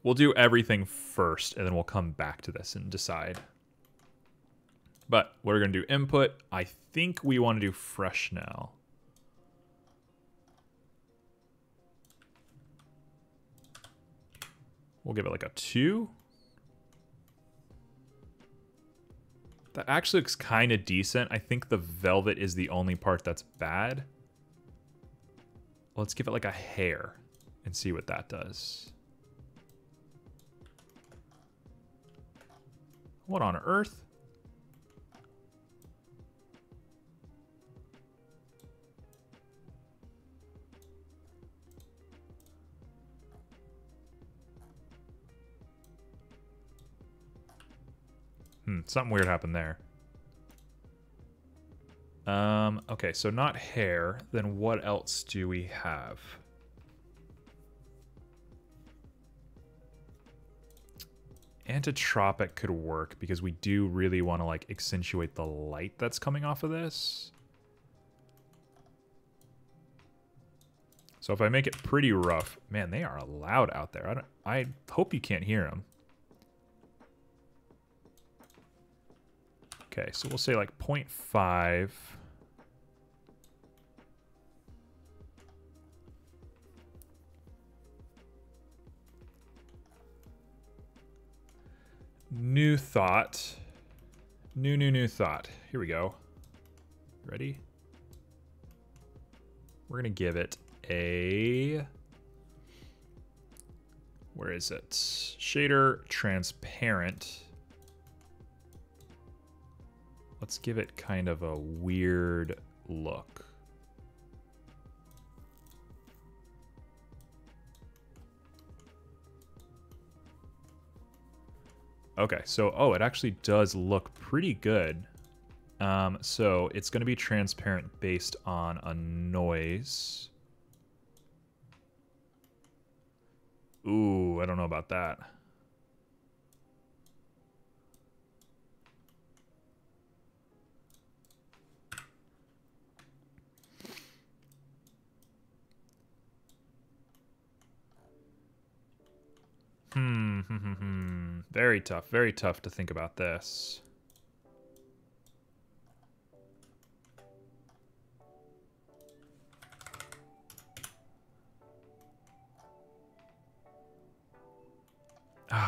We'll do everything first, and then we'll come back to this and decide. But we're going to do input. I think we want to do fresh now. We'll give it like a 2. That actually looks kind of decent. I think the velvet is the only part that's bad. Let's give it like a hair and see what that does. What on earth? Something weird happened there. Okay, so not hair. Then what else do we have? Antitropic could work because we do really want to like accentuate the light that's coming off of this. So if I make it pretty rough, man, they are loud out there. I hope you can't hear them. Okay, so we'll say like 0.5. New thought. New thought. Here we go. Ready? We're gonna give it a... Where is it? Shader transparent. Let's give it kind of a weird look. Okay, so, oh, it actually does look pretty good. So it's going to be transparent based on a noise. I don't know about that. Very tough. Very tough to think about this.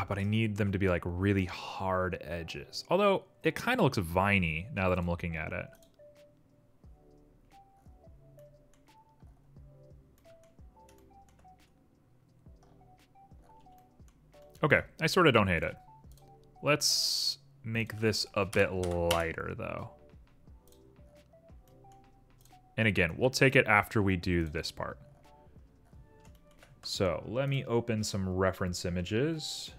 But I need them to be like really hard edges. Although it kind of looks viney now that I'm looking at it. Okay, I sort of don't hate it. Let's make this a bit lighter though. And again, we'll take it after we do this part. So let me open some reference images.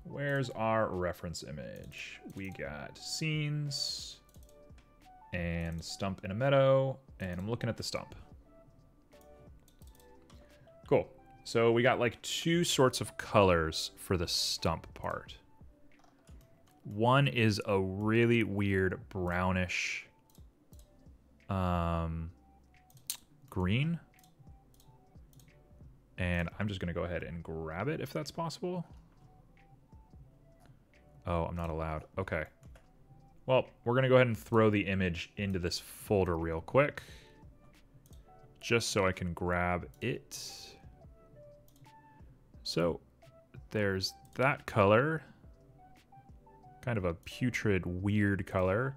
Where's our reference image? We got scenes and stump in a meadow, and I'm looking at the stump. Cool. So we got like two sorts of colors for the stump part. One is a really weird brownish green. And I'm just going to go ahead and grab it if that's possible. Oh, I'm not allowed. Okay. Well, we're going to go ahead and throw the image into this folder real quick. Just so I can grab it. So there's that color. Kind of a putrid, weird color.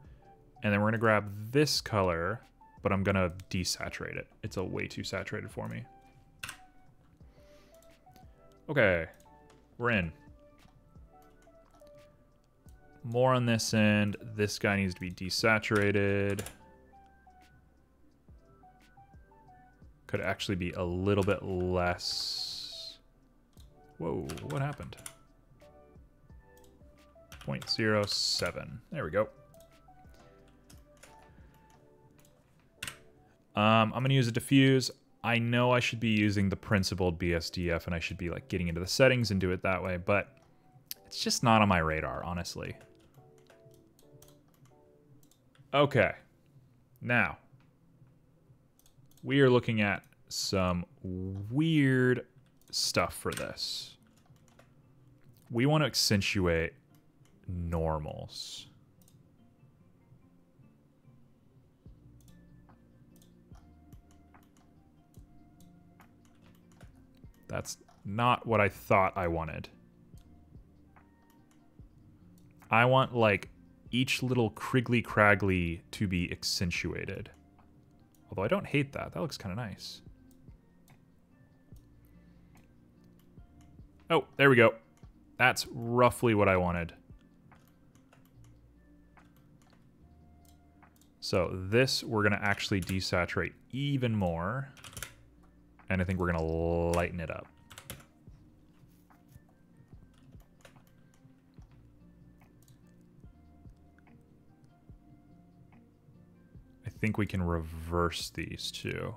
And then we're going to grab this color, but I'm going to desaturate it. It's a way too saturated for me. Okay, we're in. More on this end. This guy needs to be desaturated. Could actually be a little bit less. Whoa, what happened? 0.07. There we go. I'm going to use a diffuse. I know I should be using the principled BSDF and I should be like getting into the settings and do it that way, but it's just not on my radar, honestly. Okay. Now, we are looking at some weird stuff for this. We want to accentuate normals. That's not what I thought I wanted. I want, like, each little criggly craggly to be accentuated. Although I don't hate that. That looks kind of nice. Oh, there we go. That's roughly what I wanted. So this, we're going to actually desaturate even more. And I think we're going to lighten it up. I think we can reverse these two.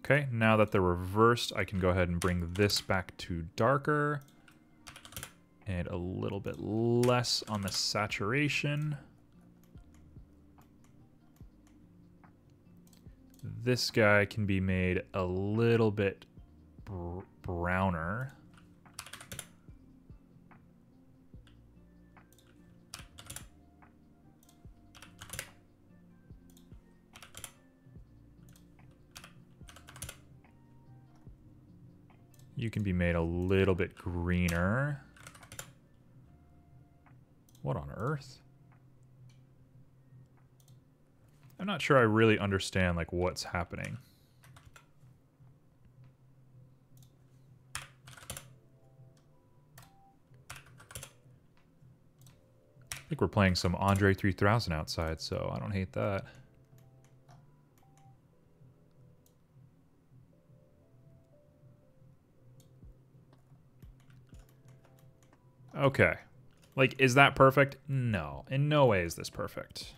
Okay, now that they're reversed, I can go ahead and bring this back to darker. And a little bit less on the saturation. This guy can be made a little bit browner. You can be made a little bit greener. What on earth? I'm not sure I really understand like what's happening. I think we're playing some Andre 3000 outside, so I don't hate that. Okay. Like, is that perfect? No. In no way is this perfect.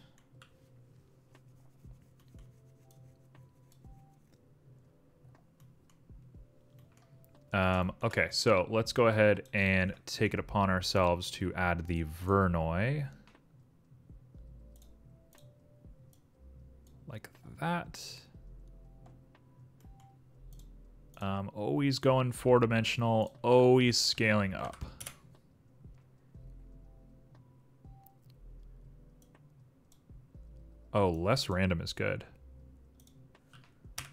Okay, so let's go ahead and take it upon ourselves to add the Vernoi. Like that. Always going 4-dimensional, always scaling up. Oh, less random is good.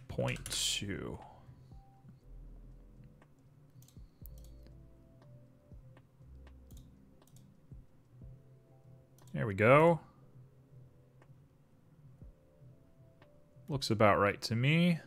0.2. There we go. Looks about right to me.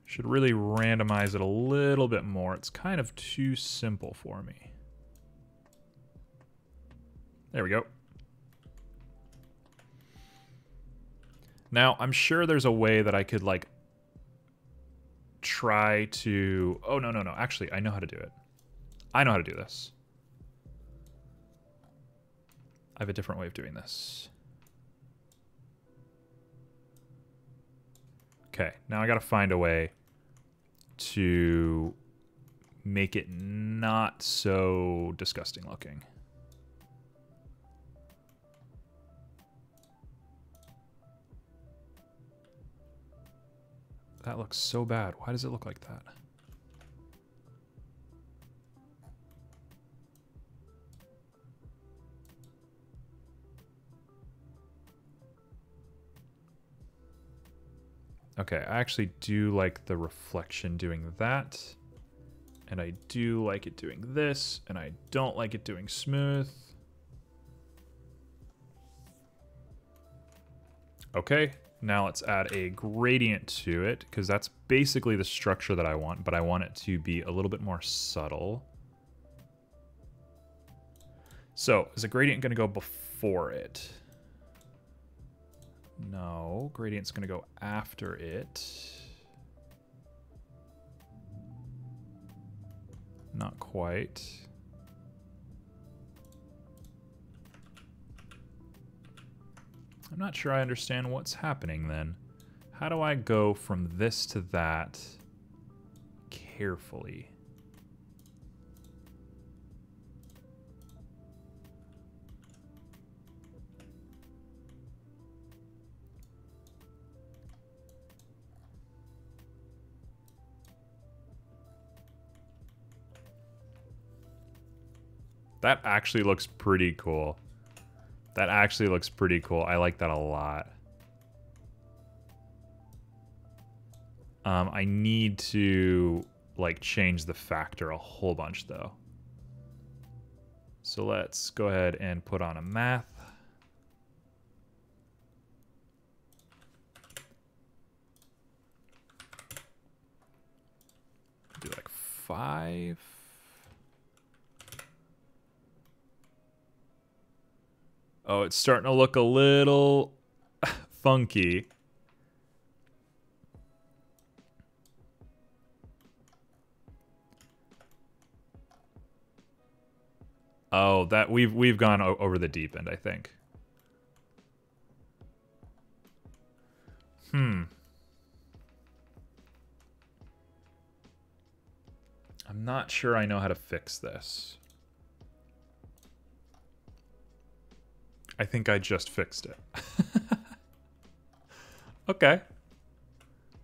Should really randomize it a little bit more. It's kind of too simple for me. There we go. Now, I'm sure there's a way that I could, like, try to... Oh, no. Actually, I know how to do it. I know how to do this. I have a different way of doing this. Okay, now I gotta find a way to make it not so disgusting looking. That looks so bad. Why does it look like that? Okay, I actually do like the reflection doing that. And I do like it doing this. And I don't like it doing smooth. Okay, now let's add a gradient to it, because that's basically the structure that I want, but I want it to be a little bit more subtle. So, is a gradient going to go before it? No, gradient's going to go after it. Not quite. I'm not sure I understand what's happening then. How do I go from this to that carefully? That actually looks pretty cool. That actually looks pretty cool. I like that a lot. I need to, like, change the factor a whole bunch, though. So let's go ahead and put on a math. Do like 5. Oh, it's starting to look a little funky. Oh, that we've gone over the deep end, I think. I'm not sure I know how to fix this. I think I just fixed it. Okay.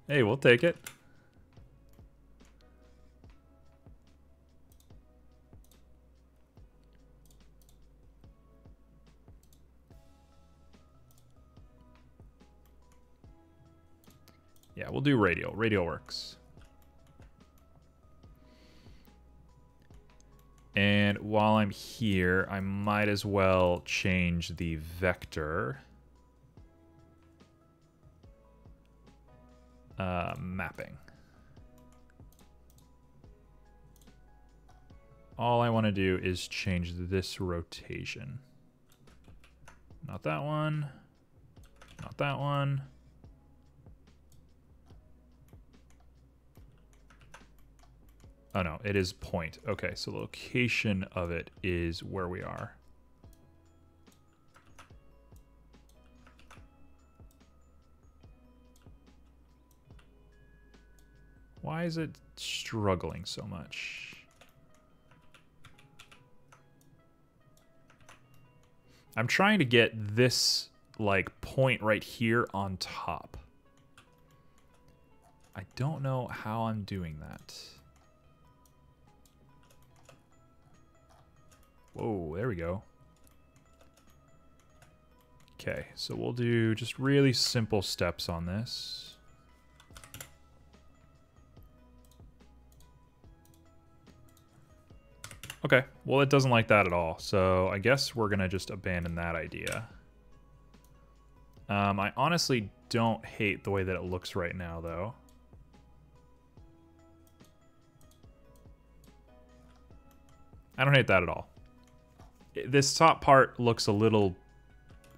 Hey, we'll take it. Yeah, we'll do radial. Radial works. And while I'm here, I might as well change the vector mapping. all I want to do is change this rotation. Not that one. Not that one. Oh no, it is point. Okay, so the location of it is where we are. Why is it struggling so much? I'm trying to get this like point right here on top. I don't know how I'm doing that. Whoa, there we go. Okay, so we'll do just really simple steps on this. Okay, well it doesn't like that at all, so I guess we're gonna just abandon that idea. I honestly don't hate the way that it looks right now, though. I don't hate that at all. This top part looks a little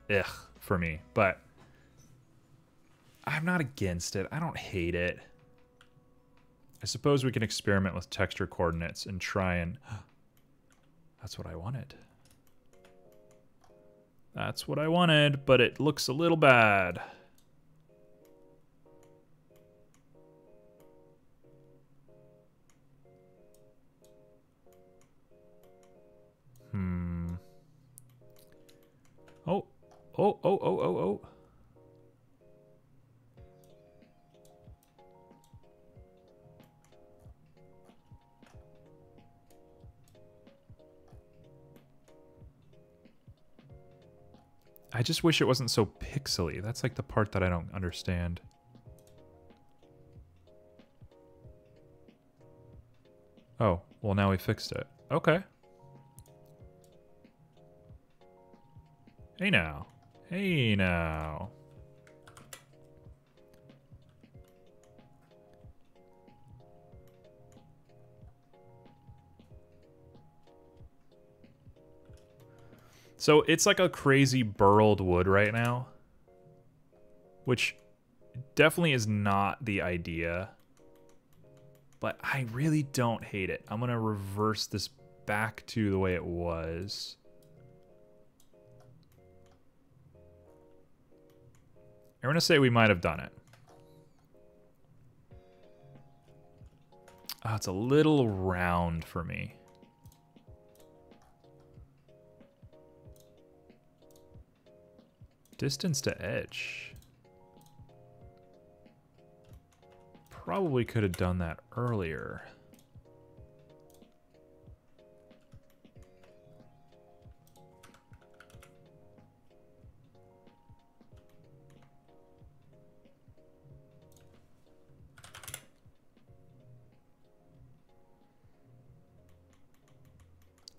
ugh for me, but I'm not against it. I don't hate it. I suppose we can experiment with texture coordinates and try and... That's what I wanted. That's what I wanted, but it looks a little bad. Oh. I just wish it wasn't so pixely. That's like the part that I don't understand. Oh, well now we fixed it. Okay. Hey now. Hey now. So it's like a crazy burled wood right now, which definitely is not the idea, but I really don't hate it. I'm gonna reverse this back to the way it was. I'm gonna say we might have done it. Oh, it's a little round for me. Distance to edge. Probably could have done that earlier.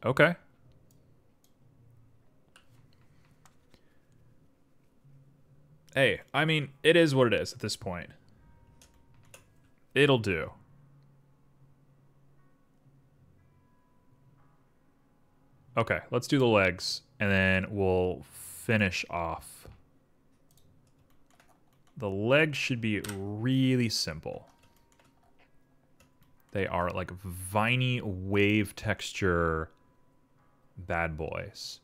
Okay. Hey, I mean, it is what it is at this point. It'll do. Okay, let's do the legs, and then we'll finish off. The legs should be really simple. They are like viney wave texture bad boys.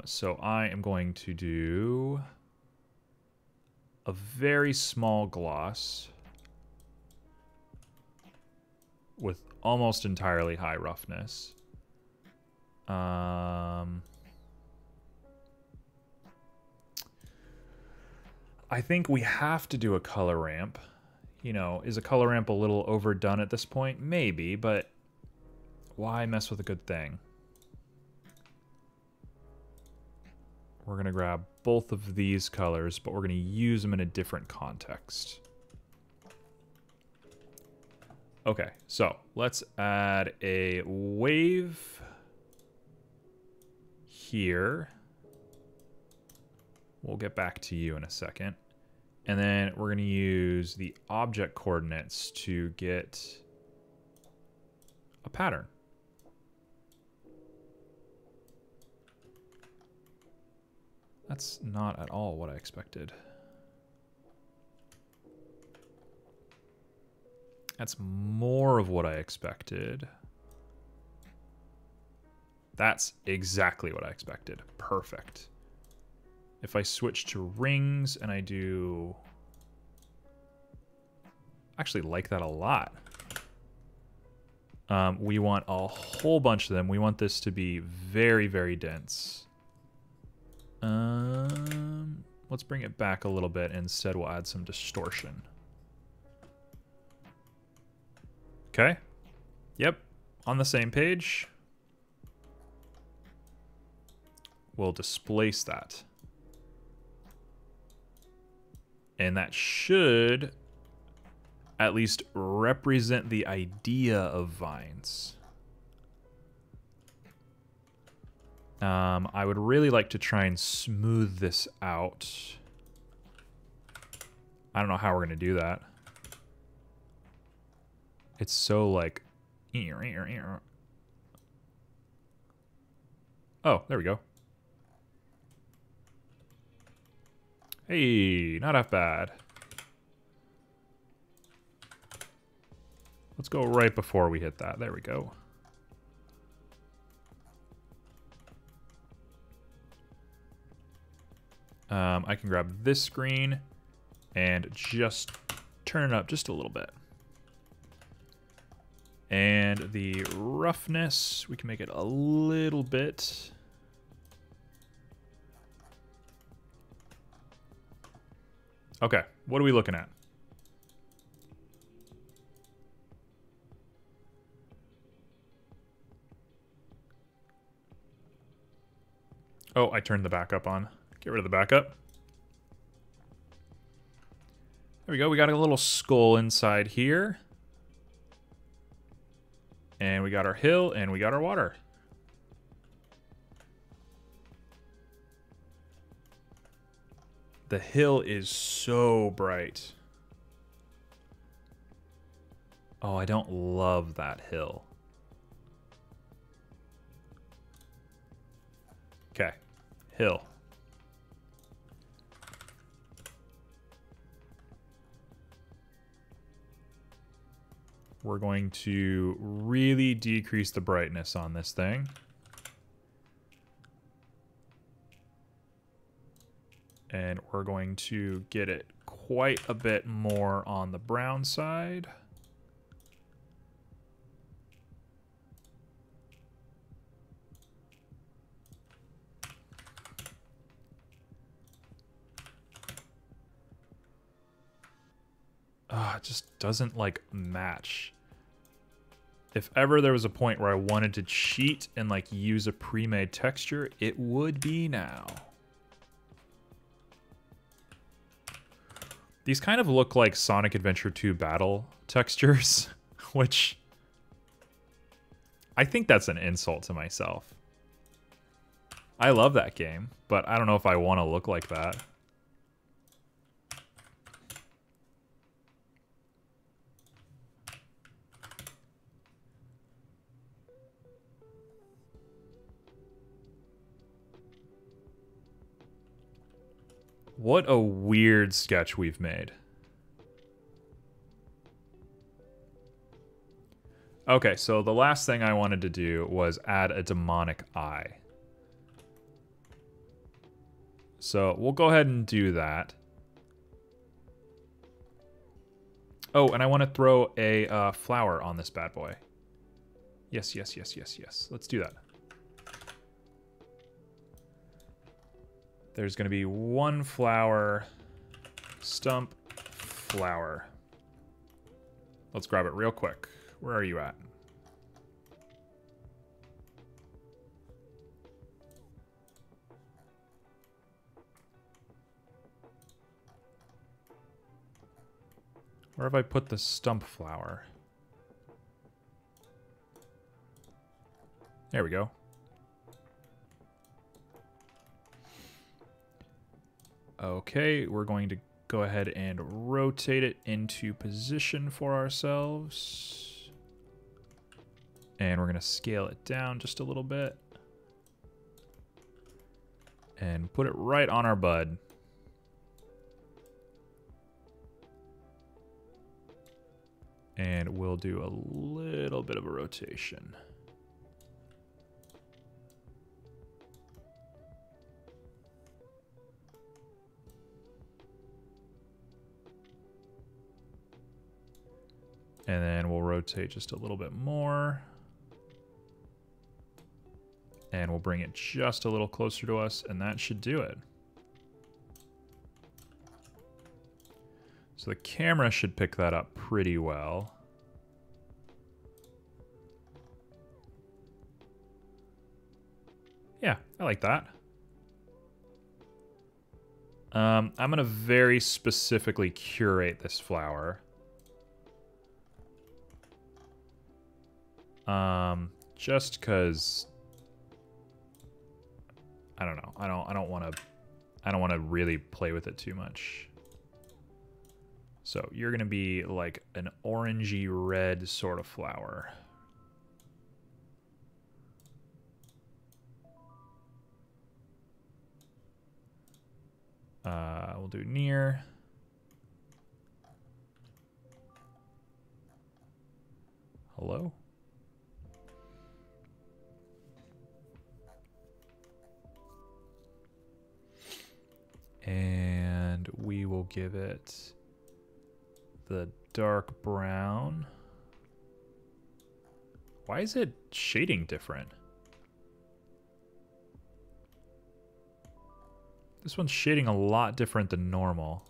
So I am going to do a very small gloss with almost entirely high roughness. I think we have to do a color ramp. You know, is a color ramp a little overdone at this point? Maybe, but why mess with a good thing? We're going to grab both of these colors, but we're going to use them in a different context. Okay, so let's add a wave here. We'll get back to you in a second. And then we're going to use the object coordinates to get a pattern. That's not at all what I expected. That's more of what I expected. That's exactly what I expected. Perfect. If I switch to rings and I do... I actually like that a lot. We want a whole bunch of them. We want this to be very, very dense. Let's bring it back a little bit. Instead, we'll add some distortion. Okay. Yep. On the same page. We'll displace that. And that should at least represent the idea of vines. I would really like to try and smooth this out. I don't know how we're going to do that. It's so like... Oh, there we go. Hey, not half bad. Let's go right before we hit that. There we go. I can grab this screen and just turn it up just a little bit. And the roughness, we can make it a little bit. Okay, what are we looking at? Oh, I turned the backup on. Get rid of the backup. There we go. We got a little skull inside here. And we got our hill, and we got our water. The hill is so bright. Oh, I don't love that hill. Okay, hill. We're going to really decrease the brightness on this thing. And we're going to get it quite a bit more on the brown side. It just doesn't like match. If ever there was a point where I wanted to cheat and like use a pre-made texture, it would be now. These kind of look like Sonic Adventure 2 battle textures, which I think that's an insult to myself. I love that game, but I don't know if I want to look like that. What a weird sketch we've made. Okay, so the last thing I wanted to do was add a demonic eye. So we'll go ahead and do that. Oh, and I want to throw a flower on this bad boy. Yes, yes, yes, yes, yes. Let's do that. There's going to be one flower, stump, flower. Let's grab it real quick. Where are you at? Where have I put the stump flower? There we go. Okay, we're going to go ahead and rotate it into position for ourselves. And we're going to scale it down just a little bit. and put it right on our bud. And we'll do a little bit of a rotation. And then we'll rotate just a little bit more. And we'll bring it just a little closer to us, and that should do it. So the camera should pick that up pretty well. Yeah, I like that. I'm going to very specifically curate this flower. Just because I don't know. I don't want to really play with it too much. So you're going to be like an orangey red sort of flower. We'll do near. Hello? And we will give it the dark brown. Why is it shading different? This one's shading a lot different than normal.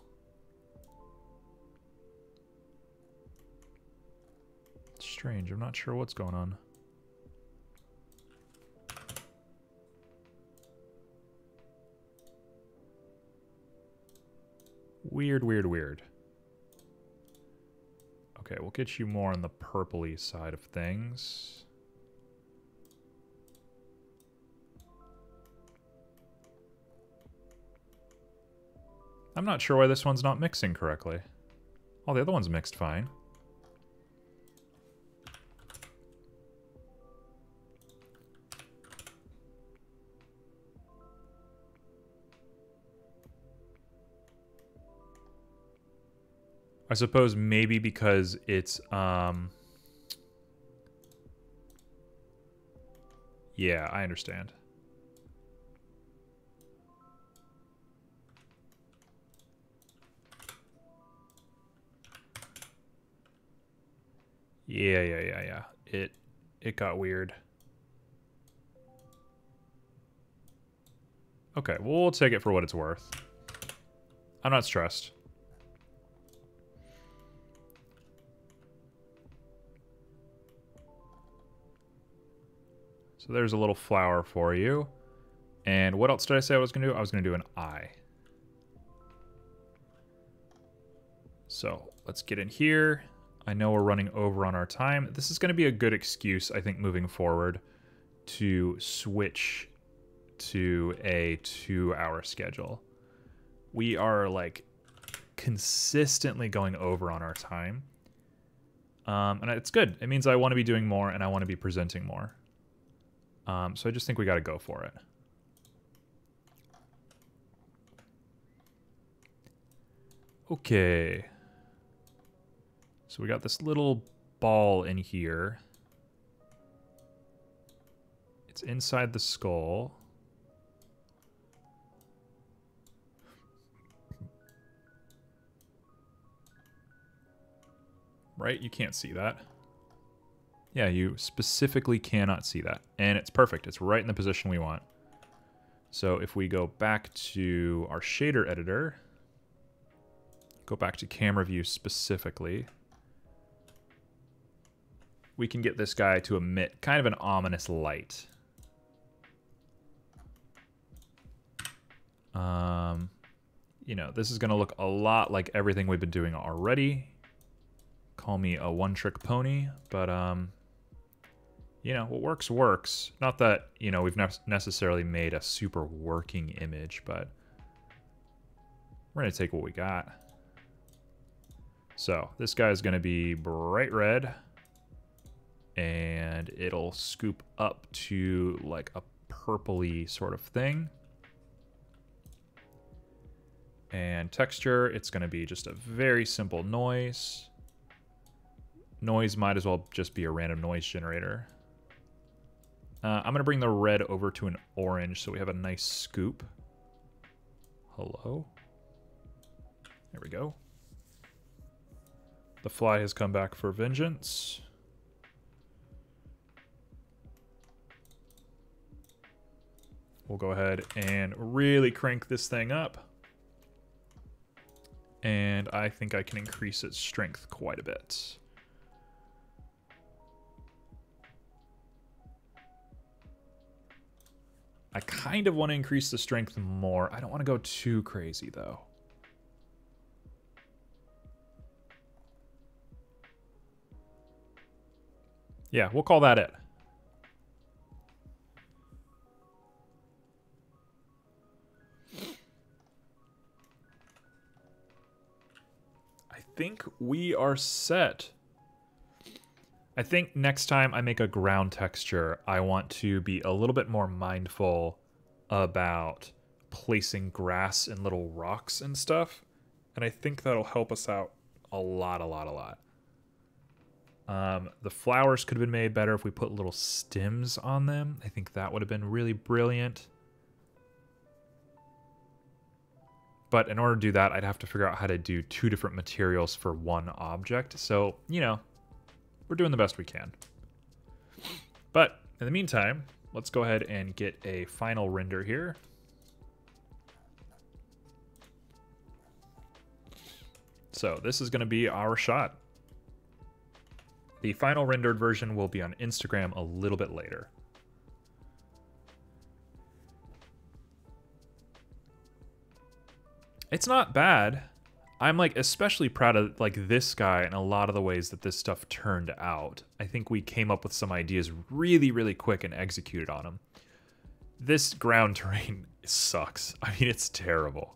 It's strange. I'm not sure what's going on. Weird, weird, weird. Okay, we'll get you more on the purpley side of things. I'm not sure why this one's not mixing correctly. All the other ones mixed fine. I suppose maybe because it's, yeah, I understand. Yeah. It got weird. Okay, well, we'll take it for what it's worth. I'm not stressed. So there's a little flower for you. And what else did I say I was going to do? I was going to do an eye. So let's get in here. I know we're running over on our time. This is going to be a good excuse, I think, moving forward to switch to a 2-hour schedule. We are like consistently going over on our time. And it's good. It means I want to be doing more and I want to be presenting more. So I just think we got to go for it. Okay. So we got this little ball in here. It's inside the skull. Right? You can't see that. Yeah, you specifically cannot see that. And it's perfect. It's right in the position we want. So if we go back to our shader editor, go back to camera view specifically, we can get this guy to emit kind of an ominous light. You know, this is going to look a lot like everything we've been doing already. Call me a one-trick pony, but you know, what works works. Not that, you know, we've necessarily made a super working image, but we're going to take what we got. So this guy is going to be bright red, and it'll scoop up to like a purpley sort of thing. And texture, it's going to be just a very simple noise. Noise might as well just be a random noise generator. I'm going to bring the red over to an orange so we have a nice scoop. Hello? There we go. The fly has come back for vengeance. We'll go ahead and really crank this thing up. And I think I can increase its strength quite a bit. I kind of want to increase the strength more. I don't want to go too crazy, though. Yeah, we'll call that it. I think we are set. I think next time I make a ground texture, I want to be a little bit more mindful about placing grass and little rocks and stuff. And I think that'll help us out a lot. The flowers could have been made better if we put little stems on them. I think that would have been really brilliant. But in order to do that, I'd have to figure out how to do 2 different materials for one object. So, you know, we're doing the best we can. But in the meantime, let's go ahead and get a final render here. So this is going to be our shot. The final rendered version will be on Instagram a little bit later. It's not bad. I'm like especially proud of like this guy and a lot of the ways that this stuff turned out. I think we came up with some ideas really quick and executed on them. This ground terrain sucks. I mean, it's terrible.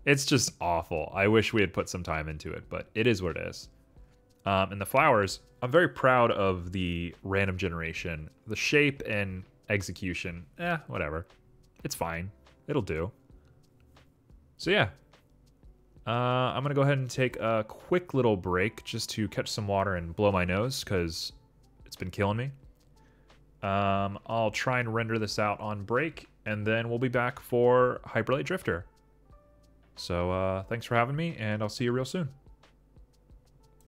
It's just awful. I wish we had put some time into it, but it is what it is. And the flowers, I'm very proud of the random generation. The shape and execution, whatever. It's fine. It'll do. So yeah. I'm going to go ahead and take a quick little break just to catch some water and blow my nose because it's been killing me. I'll try and render this out on break, and then we'll be back for Hyperlight Drifter. So thanks for having me, and I'll see you real soon.